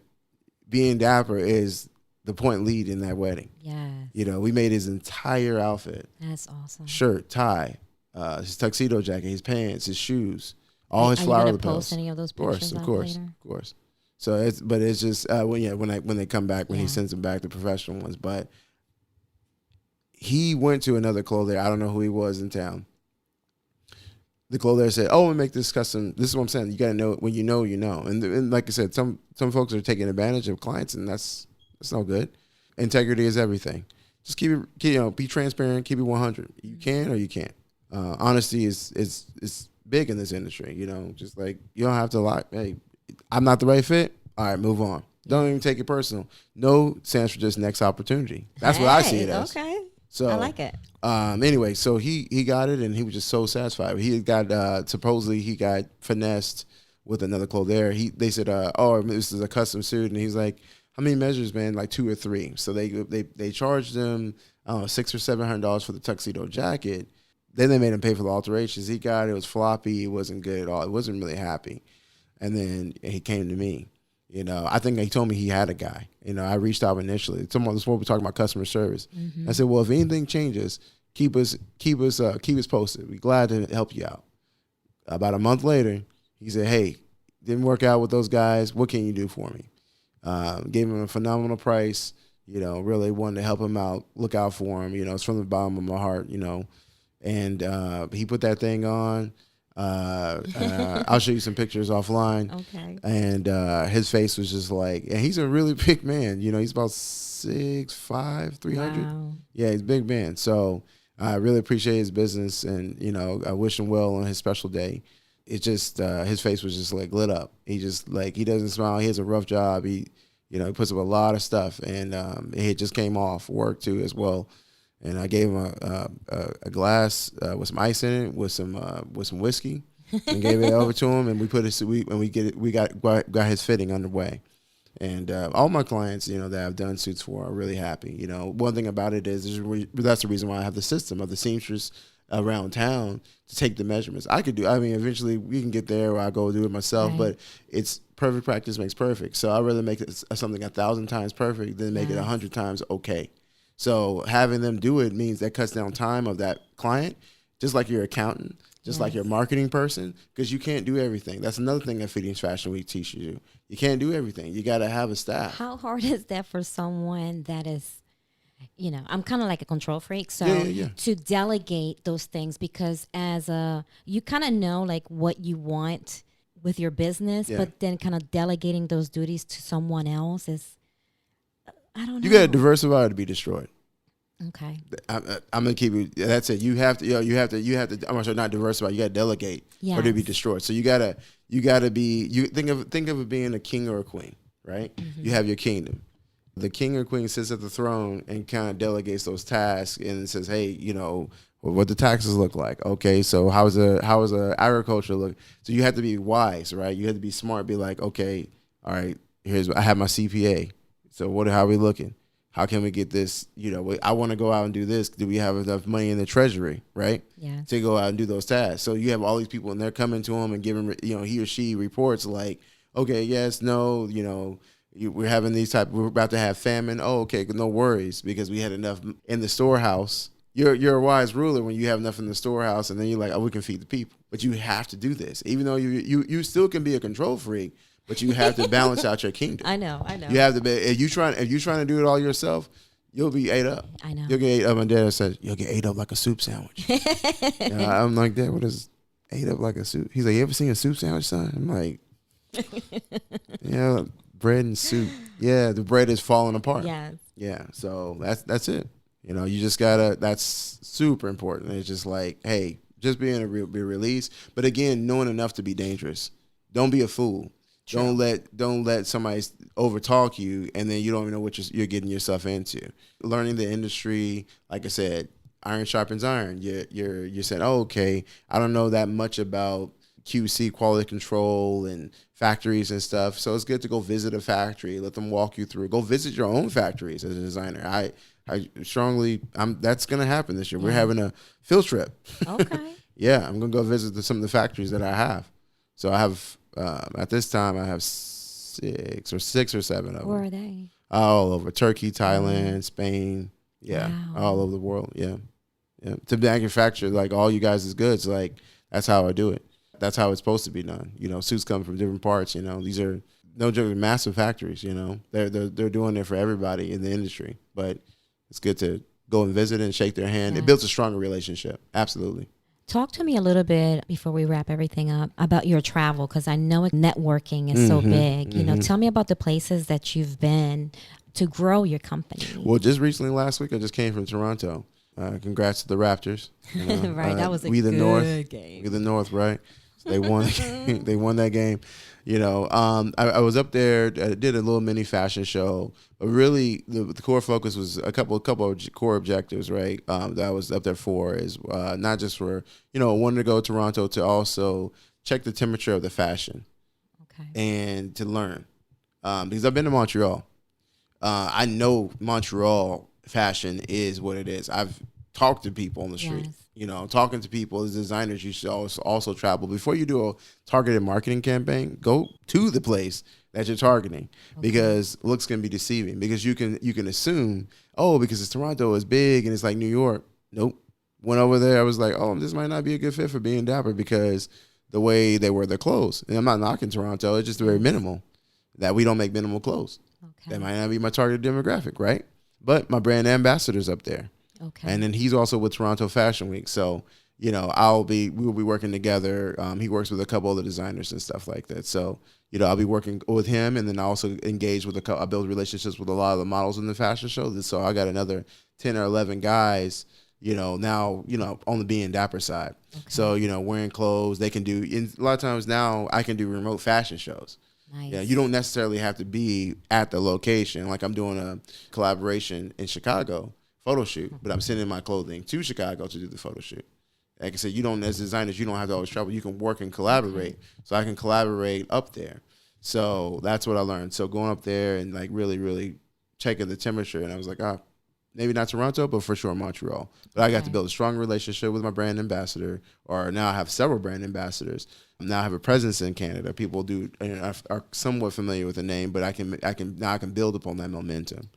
Being Dapper is the point lead in that wedding. Yes. We made his entire outfit. That's awesome. Shirt, tie, his tuxedo jacket, his pants, his shoes, all his flower lapels. Are you going to post any of those pictures Of course. So it's just when they come back, when he sends them back, the professional ones. But he went to another clothier. I don't know who he was in town. The clothier said, "Oh, we make this custom." This is what I'm saying. You got to know it. When you know, you know. And like I said, some folks are taking advantage of clients, and that's no good. Integrity is everything. Just keep it, be transparent. Keep it 100. You can or you can't. Honesty is big in this industry. Just like you don't have to lie. Hey, I'm not the right fit. All right, move on. Don't even take it personal. No stands for just next opportunity. That's what I see it as. Okay. So I like it. Anyway, so he got it, and he was just so satisfied. He got supposedly he got finessed with another clothier. They said, "Oh, this is a custom suit," and he's like, "How many measures, man? Like 2 or 3." So they charged him $600 or $700 for the tuxedo jacket. Then they made him pay for the alterations. He got it. It was floppy. It wasn't good at all. It wasn't really happy. And then he came to me. I think he told me he had a guy. I reached out initially. This is what we're talking about, customer service. Mm-hmm. I said, well, if anything changes, keep us posted. We're glad to help you out. About a month later, he said, hey, didn't work out with those guys. What can you do for me? Gave him a phenomenal price. Really wanted to help him out, look out for him. It's from the bottom of my heart. And he put that thing on. I'll show you some pictures offline. Okay. And his face was just like, and he's a really big man. He's about 6'5", 300. Wow. Yeah, he's a big man. So I really appreciate his business, and I wish him well on his special day. It just his face was just like lit up. He just he doesn't smile. He has a rough job. He puts up a lot of stuff, and it just came off work too as well. And I gave him a glass with some ice in it, with some whiskey, and gave it over to him. And we put it. We got his fitting underway. And all my clients, that I've done suits for are really happy. One thing about it is that's the reason why I have the system of the seamstress around town to take the measurements. Eventually we can get there, or I go do it myself. Right. But it's perfect practice makes perfect. So I'd rather make it something 1,000 times perfect than make it 100 times okay. So having them do it means that cuts down time of that client, just like your accountant, just like your marketing person, because you can't do everything. That's another thing that Fittings Fashion Week teaches you. You can't do everything. You got to have a staff. How hard is that for someone that is, I'm kind of like a control freak. So to delegate those things, because you kind of know like what you want with your business, but then kind of delegating those duties to someone else is, I don't know. You got to diversify or to be destroyed. Okay. I'm gonna keep it. That's it. You have to. I'm sorry, not diversify. You got to delegate or to be destroyed. So you gotta be. You think of it being a king or a queen, right? Mm-hmm. You have your kingdom. The king or queen sits at the throne and kind of delegates those tasks and says, "Hey, what the taxes look like? Okay, so how's the agriculture look? So you have to be wise, right? You have to be smart. Be like, okay, all right. I have my CPA. So how are we looking? How can we get this? I want to go out and do this. Do we have enough money in the treasury, right? Yeah. To go out and do those tasks. So you have all these people and they're coming to him and giving, he or she reports like, okay, yes, no, we're having we're about to have famine. Oh, okay, no worries, because we had enough in the storehouse. You're a wise ruler when you have enough in the storehouse, and then you're like, oh, we can feed the people. But you have to do this, even though you still can be a control freak. But you have to balance out your kingdom. I know. You have to be. If you're trying to do it all yourself, you'll be ate up. I know. You'll get ate up. My dad says you'll get ate up like a soup sandwich. I'm like, Dad, what is ate up like a soup? He's like, you ever seen a soup sandwich, son? I'm like, yeah, bread and soup. Yeah, the bread is falling apart. Yeah. Yeah. So that's it. You just gotta. That's super important. It's just like, hey, just be released. But again, knowing enough to be dangerous. Don't be a fool. True. Don't let somebody overtalk you, and then you don't even know what you're getting yourself into. Learning the industry, like I said, iron sharpens iron. You're saying, oh, okay, I don't know that much about QC, quality control, and factories and stuff. So it's good to go visit a factory, let them walk you through. Go visit your own factories as a designer. I strongly, that's gonna happen this year. We're having a field trip. Okay. Yeah, I'm gonna go visit some of the factories that I have. So I have. At this time, I have 6 or 7 of them. Where are they? All over Turkey, Thailand, Spain. Yeah, all over the world. Yeah. To manufacture like all you guys is goods. Like that's how I do it. That's how it's supposed to be done. Suits come from different parts. These are no joke, massive factories. They're doing it for everybody in the industry. But it's good to go and visit and shake their hand. It builds a stronger relationship. Absolutely. Talk to me a little bit before we wrap everything up about your travel, because I know networking is so big. Tell me about the places that you've been to grow your company. Well, just recently last week, I just came from Toronto. Congrats to the Raptors. Right, that was a good game. We the North, right? So they won. They won that game. I was up there. I did a little mini fashion show. But really, the core focus was a couple of core objectives, right? That I was up there for is not just for wanting to go to Toronto, to also check the temperature of the fashion, and to learn because I've been to Montreal. I know Montreal fashion is what it is. I've talked to people on the street. Yes. Talking to people as designers, you should also travel. Before you do a targeted marketing campaign, go to the place that you're targeting, because looks can be deceiving, because you can assume, because it's Toronto, it's big and it's like New York. Nope. Went over there, I was like, this might not be a good fit for Being Dapper, because the way they wear their clothes. And I'm not knocking Toronto, it's just very minimal. That we don't make minimal clothes. Okay. That might not be my target demographic, right? But my brand ambassador's up there. Okay. And then he's also with Toronto Fashion Week. So, we'll be working together. He works with a couple other designers and stuff like that. So, I'll be working with him, and then I also engage with I build relationships with a lot of the models in the fashion show. So I got another 10 or 11 guys, now, on the Being Dapper side. Okay. So, wearing clothes, they can do, a lot of times now I can do remote fashion shows. Nice. Yeah, you don't necessarily have to be at the location. Like I'm doing a collaboration in Chicago photo shoot, but I'm sending my clothing to Chicago to do the photo shoot. Like I said, you don't, as designers, you don't have to always travel. You can work and collaborate. Okay. So I can collaborate up there. So that's what I learned. So going up there and like really, really checking the temperature, and I was like, maybe not Toronto, but for sure Montreal. But I got to build a strong relationship with my brand ambassador, or now I have several brand ambassadors. Now I have a presence in Canada. People are somewhat familiar with the name, but I can build upon that momentum.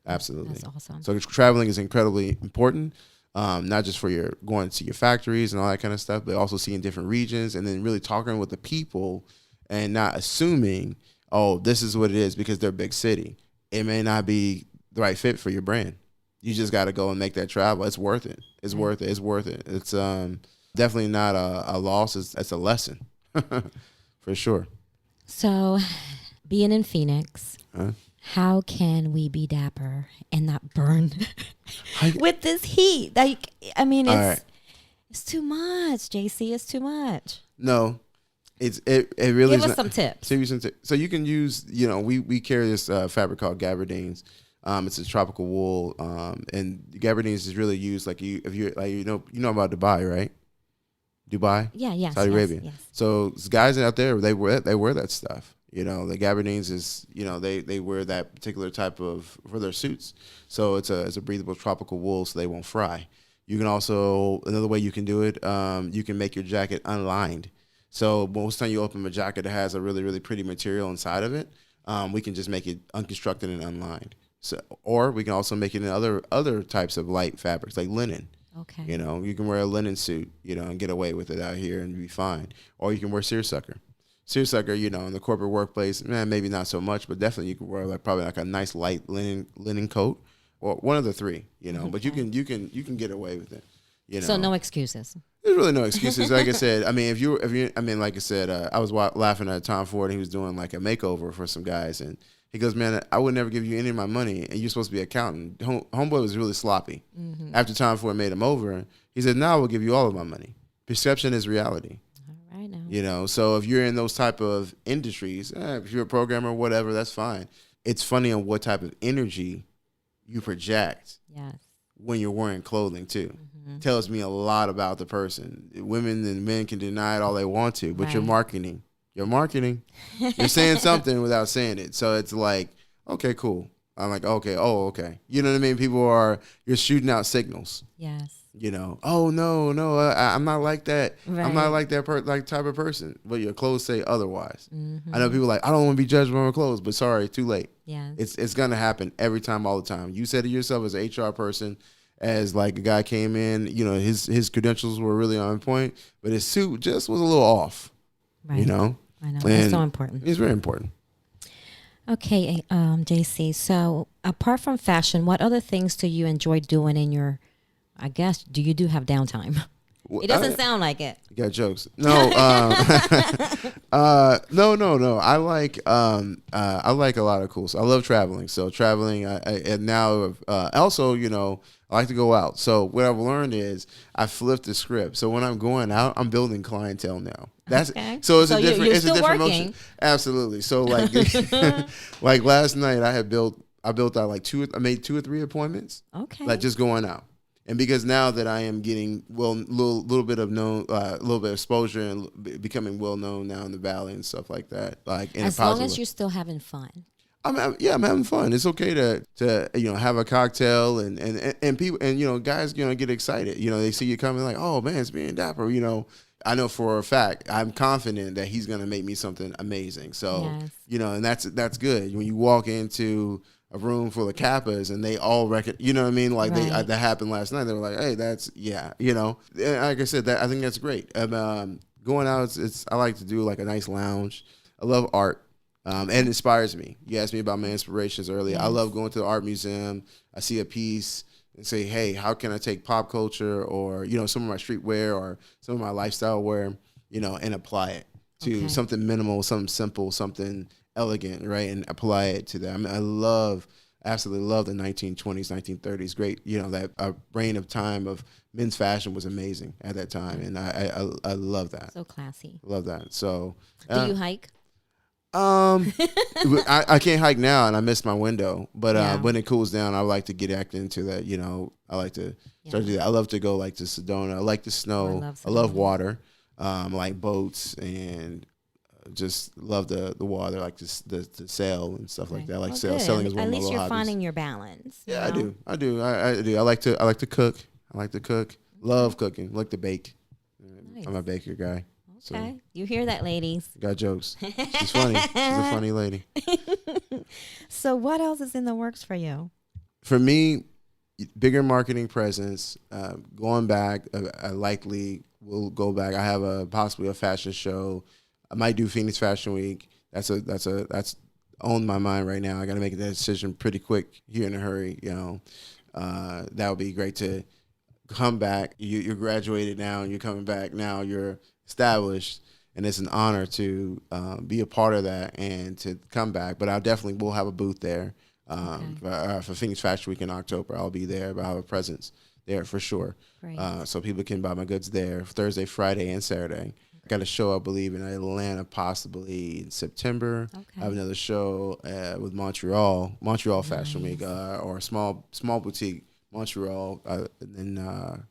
Absolutely. That's awesome. So traveling is incredibly important. Not just for your going to your factories and all that kind of stuff, but also seeing different regions and then really talking with the people and not assuming, oh, this is what it is because they're a big city. It may not be the right fit for your brand. You just got to go and make that travel. It's worth it. It's worth it. It's worth it. It's definitely not a loss. It's a lesson for sure. So being in Phoenix, how can we be dapper and not burn with this heat? Like, I mean, it's too much, JC. It's too much. No, it really. Give us some tips. So you can use, we carry this fabric called gabardines. It's a tropical wool, and gabardines is really used if you're you know about Dubai, right? Dubai, Saudi Arabia. Yes. So guys out there, they wear that stuff. The gabardines is, they wear that particular type of for their suits. So it's a breathable tropical wool, so they won't fry. You can also, another way you can do it, you can make your jacket unlined. So most time you open a jacket that has a really, really pretty material inside of it, we can just make it unconstructed and unlined. So, or we can also make it in other types of light fabrics like linen. Okay. You can wear a linen suit, and get away with it out here and be fine. Or you can wear seersucker. Seersucker, in the corporate workplace, maybe not so much, but definitely you can wear probably a nice light linen coat, or one of the three, But you can get away with it, So no excuses. There's really no excuses. Like I said, I mean, like I said, I was laughing at Tom Ford. And he was doing like a makeover for some guys, and he goes, "Man, I would never give you any of my money, and you're supposed to be an accountant." Homeboy was really sloppy. Mm-hmm. After Tom Ford made him over, he said, "Now I will give you all of my money. Perception is reality." Right now. So if you're in those type of industries, if you're a programmer or whatever, that's fine. It's funny on what type of energy you project when you're wearing clothing too. Mm-hmm. Tells me a lot about the person. Women and men can deny it all they want to, but you're marketing. You're saying something without saying it. So it's like, okay, cool. I'm like, okay, okay. You know what I mean? You're shooting out signals. Yes. Oh no, I'm not like that. Right. I'm not like that type of person. But your clothes say otherwise. Mm-hmm. I know people I don't want to be judged by my clothes, but sorry, too late. Yeah. It's gonna happen every time, all the time. You said to yourself as an HR person, as like a guy came in, his credentials were really on point, but his suit just was a little off. Right. I know. And it's so important. It's very important. Okay, JC. So apart from fashion, what other things do you enjoy doing in your, do you have downtime? It doesn't sound like it. You got jokes. No, no. I like a lot of cool stuff. I love traveling. So traveling, and now also, I like to go out. So what I've learned is I flipped the script. So when I'm going out, I'm building clientele now. That's okay. So it's a different motion. Absolutely. So like like last night I built out I made 2 or 3 appointments. Okay. Like just going out. And because now that I am getting little bit of exposure and becoming well known now in the Valley and stuff like that, like as long as you're still having fun. I'm having fun. It's okay to have a cocktail and people and guys get excited. They see you coming like, oh man, it's Being Dapper. I know for a fact I'm confident that he's gonna make me something amazing. So and that's good when you walk into a room full of Kappas and they all you know what I mean? Like that happened last night. They were like, hey, that's, like I said, I think that's great. Going out, I like to do like a nice lounge. I love art. And it inspires me. You asked me about my inspirations earlier. Yes. I love going to the art museum. I see a piece and say, hey, how can I take pop culture or, some of my streetwear or some of my lifestyle wear, and apply it to something minimal, something simple, something elegant, right? And apply it to that. I mean, absolutely love the 1920s, 1930s. Great, that reign of time of men's fashion was amazing at that time. And I love that. So classy. Love that. So. Do you hike? I can't hike now, and I missed my window. But Yeah. when it cools down, I like to get active into that. You know, I like to start to do that. I love to go like to Sedona. I like the snow. I love Sedona. water. Like boats and just love the water, like the sail and stuff like that. I like sailing is one At of my least little you're hobbies. finding your balance. Yeah, you know? I do. I like to cook. I like to cook. Love cooking. Like to bake. Nice. I'm a baker guy. Okay. So, You hear that, ladies. got jokes. She's funny. She's a funny lady. So what else is in the works for you? For me, bigger marketing presence. Going back, I likely will go back. I have possibly a fashion show. I might do Phoenix Fashion Week. That's on my mind right now. I got to make that decision pretty quick here in a hurry. You know, that would be great to come back. You're graduated now, and you're coming back now. You're established, and it's an honor to be a part of that and to come back. But I definitely will have a booth there for Phoenix Fashion Week in October. I'll be there, but I'll have a presence there for sure. Great. So people can buy my goods there Thursday, Friday, and Saturday. I got a show, I believe, in Atlanta possibly in September. Okay. I have another show with Montreal Fashion Week, or a small boutique Montreal in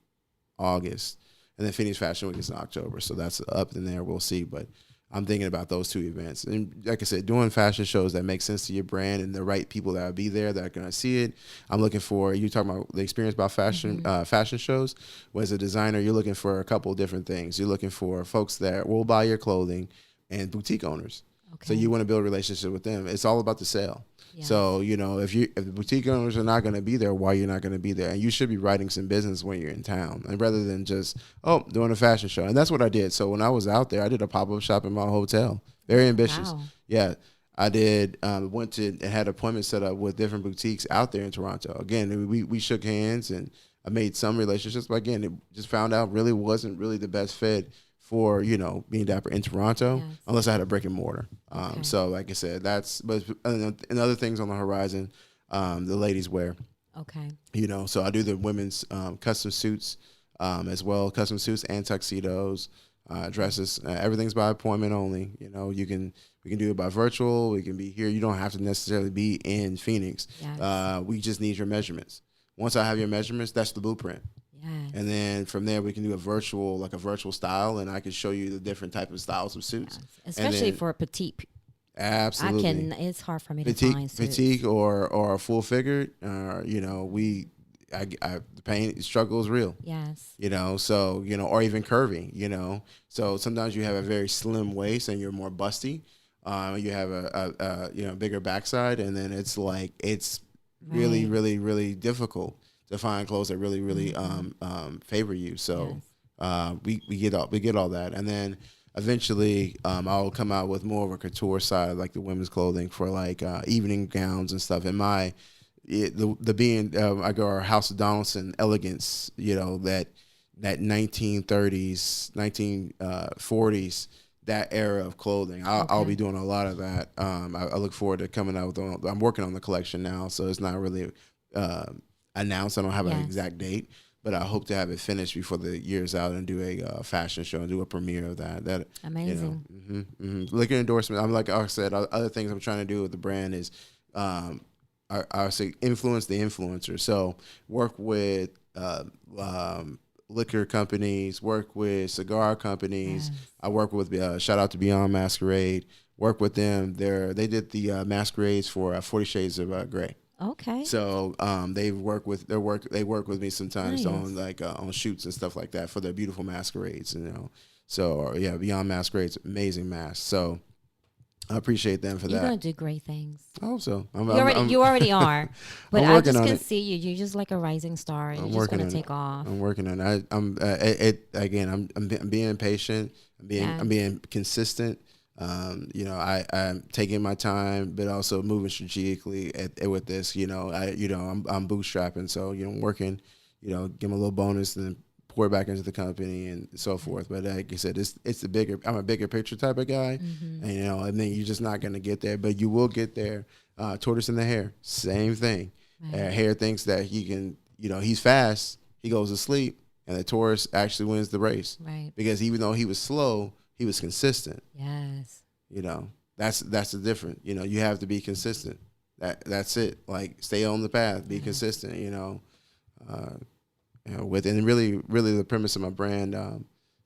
August. And then Phoenix Fashion Week is in October. So that's up in there. We'll see. But I'm thinking about those two events. And like I said, doing fashion shows that make sense to your brand and the right people that will be there that are going to see it. I'm looking for, you talking about the experience about fashion shows. Well, as a designer, you're looking for a couple of different things. You're looking for folks that will buy your clothing and boutique owners. Okay. So you want to build a relationship with them. It's all about the sale. Yeah. So, you know, if the boutique owners are not going to be there, why you're not going to be there? And you should be writing some business when you're in town, and rather than just, doing a fashion show. And that's what I did. So when I was out there, I did a pop-up shop in my hotel. Very ambitious. Wow. Yeah. I did, went to and had appointments set up with different boutiques out there in Toronto. Again, we shook hands and I made some relationships, but again, it just found out really wasn't really the best fit for, you know, Being Dapper in Toronto, yes, unless I had a brick and mortar. Okay. So like I said, but and other things on the horizon, the ladies wear. Okay. You know, so I do the women's custom suits as well, custom suits and tuxedos, dresses. Everything's by appointment only. You know, we can do it by virtual. We can be here. You don't have to necessarily be in Phoenix. Yes. We just need your measurements. Once I have your measurements, that's the blueprint. Yes. And then from there, we can do a virtual style, and I can show you the different type of styles of suits. Yes. Especially for a petite. Absolutely. It's hard for me to find suits. Petite or a full figure, you know, the pain struggle is real. Yes. You know, so, you know, or even curvy, you know. So sometimes you have a very slim waist and you're more busty. You have a bigger backside, and then it's like, it's really, really, really difficult to find clothes that really, really favor you. So yes, we get all that, and then eventually I'll come out with more of a couture side, like the women's clothing for like evening gowns and stuff. And I go our House of Donaldson elegance, you know, that 1930s, 1940s. That era of clothing. I'll be doing a lot of that. I look forward to coming out with. I'm working on the collection now, so it's not really announced. I don't have an exact date, but I hope to have it finished before the year's out and do a fashion show and do a premiere of that. That amazing. You know, Liquor endorsement. I'm like I said, other things I'm trying to do with the brand is, I say influence the influencer. So work with liquor companies, work with cigar companies. Yes. I work with shout out to Beyond Masquerade. Work with them. They did the masquerades for 40 Shades of Grey. Okay. So they work with me sometimes on on shoots and stuff like that for their beautiful masquerades. You know, so Beyond Masquerades, amazing masks. So I appreciate them for that. You're gonna do great things. I hope so. You already are. But I just can see you. You're just like a rising star, and you're just gonna take off. I'm working on it. I'm being patient. I'm being consistent. You know, I'm taking my time, but also moving strategically with this. You know, I'm bootstrapping, so you know, I'm working. You know, give them a little bonus and then pour back into the company and so forth. But like I said, I'm a bigger picture type of guy, and you know, and then you're just not gonna get there, but you will get there. Tortoise in the hare, same thing. Right. Hare thinks that he can, you know, he's fast. He goes to sleep, and the tortoise actually wins the race. Right. Because even though he was slow, he was consistent. Yes. You know, That's the difference. You know, you have to be consistent. That's it. Like, stay on the path, be consistent. With, and really the premise of my brand,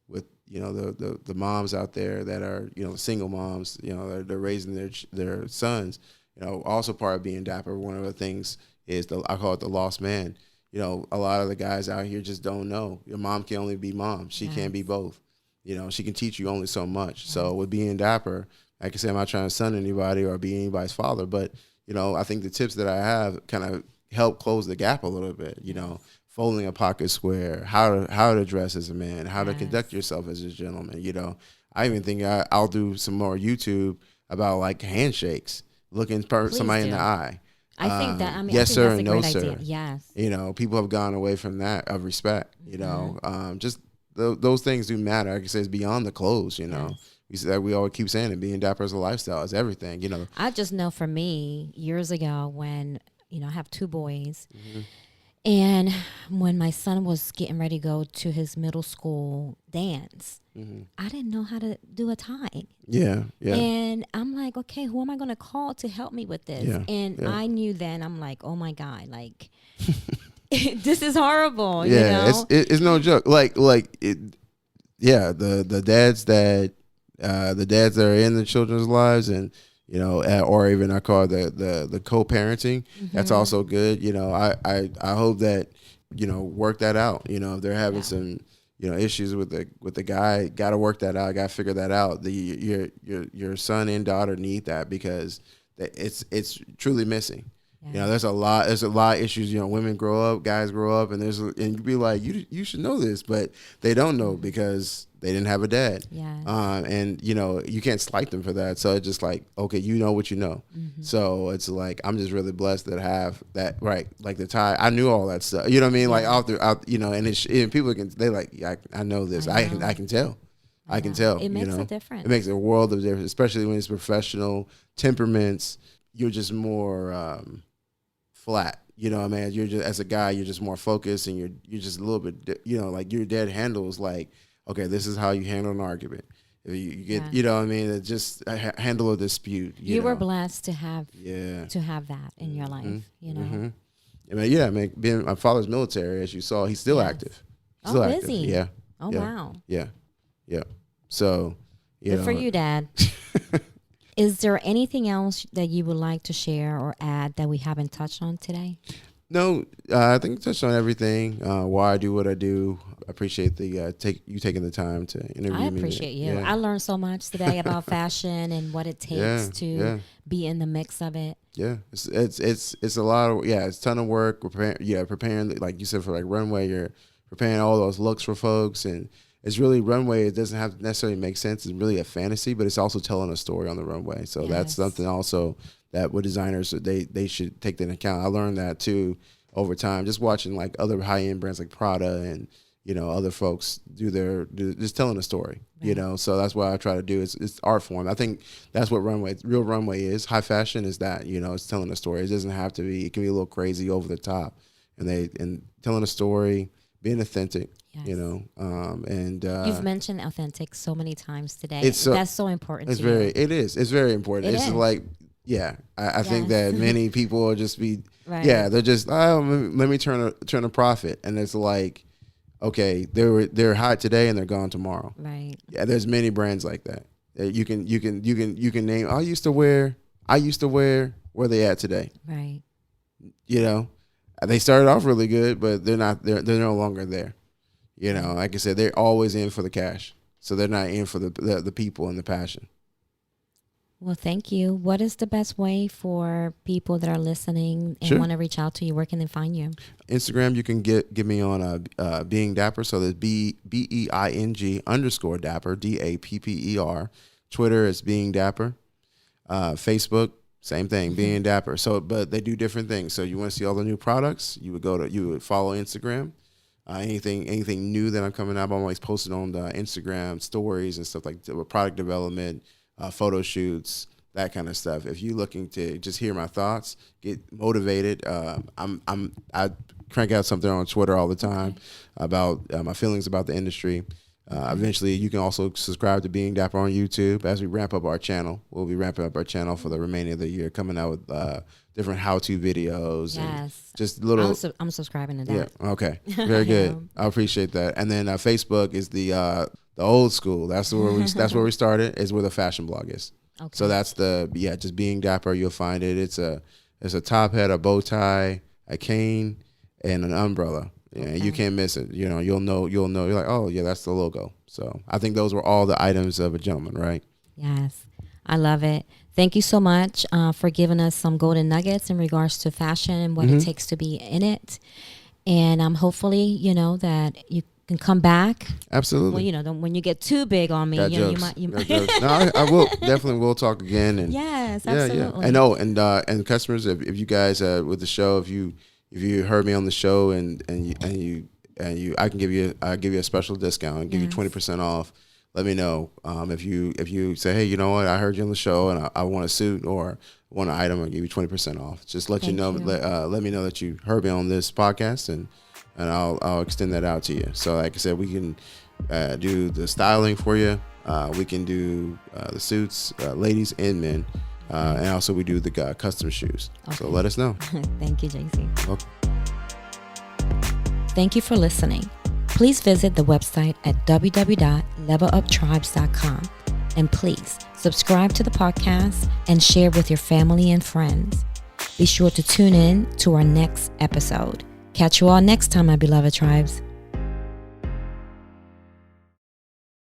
with, the moms out there that are, single moms, they're raising their sons. Also part of being dapper, one of the things is I call it the lost man. A lot of the guys out here just don't know. Your mom can only be mom. She can't be both. She can teach you only so much. Yes. So with being dapper, like I said, I'm not trying to son anybody or be anybody's father, but, I think the tips that I have kind of help close the gap a little bit, folding a pocket square, how to dress as a man, how to conduct yourself as a gentleman. I even think I'll do some more YouTube about like handshakes, looking somebody in the eye. I think that, yes, sir, and no, sir. idea. Yes. People have gone away from that of respect, just those things do matter. Like I say, it's beyond the clothes, Yes. We always keep saying it, being dapper is a lifestyle, it's everything, I just know for me, years ago when, I have 2 boys, and when my son was getting ready to go to his middle school dance, I didn't know how to do a tie. Yeah. And I'm like, okay, who am I going to call to help me with this? Yeah. And I knew then, I'm like, oh my God, like, this is horrible. Yeah, it's no joke. The dads that are in the children's lives, and or even I call it the co-parenting. That's also good. I hope that work that out. If they're having some issues with the guy, got to work that out. Got to figure that out. Your son and daughter need that, because it's truly missing. Yeah. There's a lot of issues. Women grow up, guys grow up, and you be like, you should know this, but they don't know because they didn't have a dad. Yeah. And you can't slight them for that. So it's just like, okay, you know what you know. So it's like, I'm just really blessed that I have that, right? Like the tie, I knew all that stuff. You know what I mean? Yeah. Like and people they like, yeah, I know this. I can tell. I can tell. It makes a difference. It makes a world of difference, especially when it's professional temperaments. You're just more flat. I mean, you're just, as a guy, you're just more focused, and you're just a little bit, like your dead handle is like, okay, this is how you handle an argument. If you get, what I mean, it just handle a dispute. You were blessed to have that in your life. I mean, being my father's military, as you saw, he's still active. Still active. Is he? Yeah. Oh, wow. Yeah. So, good for you, Dad. Is there anything else that you would like to share or add that we haven't touched on today? No, I think I touched on everything. Why I do what I do. I appreciate you taking the time to interview me. I appreciate you. Yeah. I learned so much today about fashion and what it takes to be in the mix of it. Yeah, it's a lot of it's a ton of work. Preparing like you said for like runway. You're preparing all those looks for folks, and it's really runway. It doesn't have to necessarily make sense. It's really a fantasy, but it's also telling a story on the runway. So that's something also that with designers, they should take that into account. I learned that too over time, just watching like other high end brands like Prada and other folks do just telling a story. Right. So that's what I try to do. It's art form. I think that's what real runway is. High fashion is that it's telling a story. It doesn't have to be. It can be a little crazy, over the top, and telling a story, being authentic. Yes. And you've mentioned authentic so many times today. That's so important. It's It's very important. It's like, I think that many people will just be, they're just, let me turn a profit, and it's like, okay, they're hot today and they're gone tomorrow. Right. Yeah, there's many brands like that. You can name. I used to wear. Where they at today? Right. They started off really good, but they're not. They're no longer there. Like I said, they're always in for the cash, so they're not in for the people and the passion. Well, thank you. What is the best way for people that are listening and want to reach out to you? Where can they find you? Instagram, you can get me on Being Dapper. So there's BEING _ Dapper, DAPPER. Twitter is Being Dapper. Facebook, same thing, Being Dapper. So, but they do different things. So you want to see all the new products, you would follow Instagram. Anything new that I'm coming up, I'm always posting on the Instagram stories and stuff like product development. Photo shoots, that kind of stuff. If you're looking to just hear my thoughts, get motivated, I crank out something on Twitter all the time about my feelings about the industry. Eventually, you can also subscribe to Being Dapper on YouTube as we ramp up our channel. We'll be ramping up our channel for the remaining of the year, coming out with different how-to videos. Yes. And just little. I'm subscribing to that. Yeah. Okay. Very good. I appreciate that. And then Facebook is the old school. That's where we started. Is where the fashion blog is. Okay. So that's just Being Dapper. You'll find it. It's a top hat, a bow tie, a cane, and an umbrella. Yeah, okay. You can't miss it. You know, you'll know. You're like, oh yeah, that's the logo. So I think those were all the items of a gentleman, right? Yes, I love it. Thank you so much for giving us some golden nuggets in regards to fashion and what it takes to be in it. And hopefully, that you can come back. Absolutely. Well, when you get too big on me, you might. No, I will definitely. We'll talk again. And yes, absolutely. I know. And customers, if you guys with the show, if you heard me on the show and I can give you a special discount and give you 20% off. Let me know. If you say, hey, you know what, I heard you on the show and I want a suit or want an item, I'll give you 20% off. Just let you know. Let me know that you heard me on this podcast and I'll extend that out to you. So like I said, we can do the styling for you. We can do the suits, ladies and men. And also we do the custom shoes. Okay. So let us know. Thank you, JC. Okay. Thank you for listening. Please visit the website at www.leveluptribes.com. And please subscribe to the podcast and share with your family and friends. Be sure to tune in to our next episode. Catch you all next time, my beloved tribes.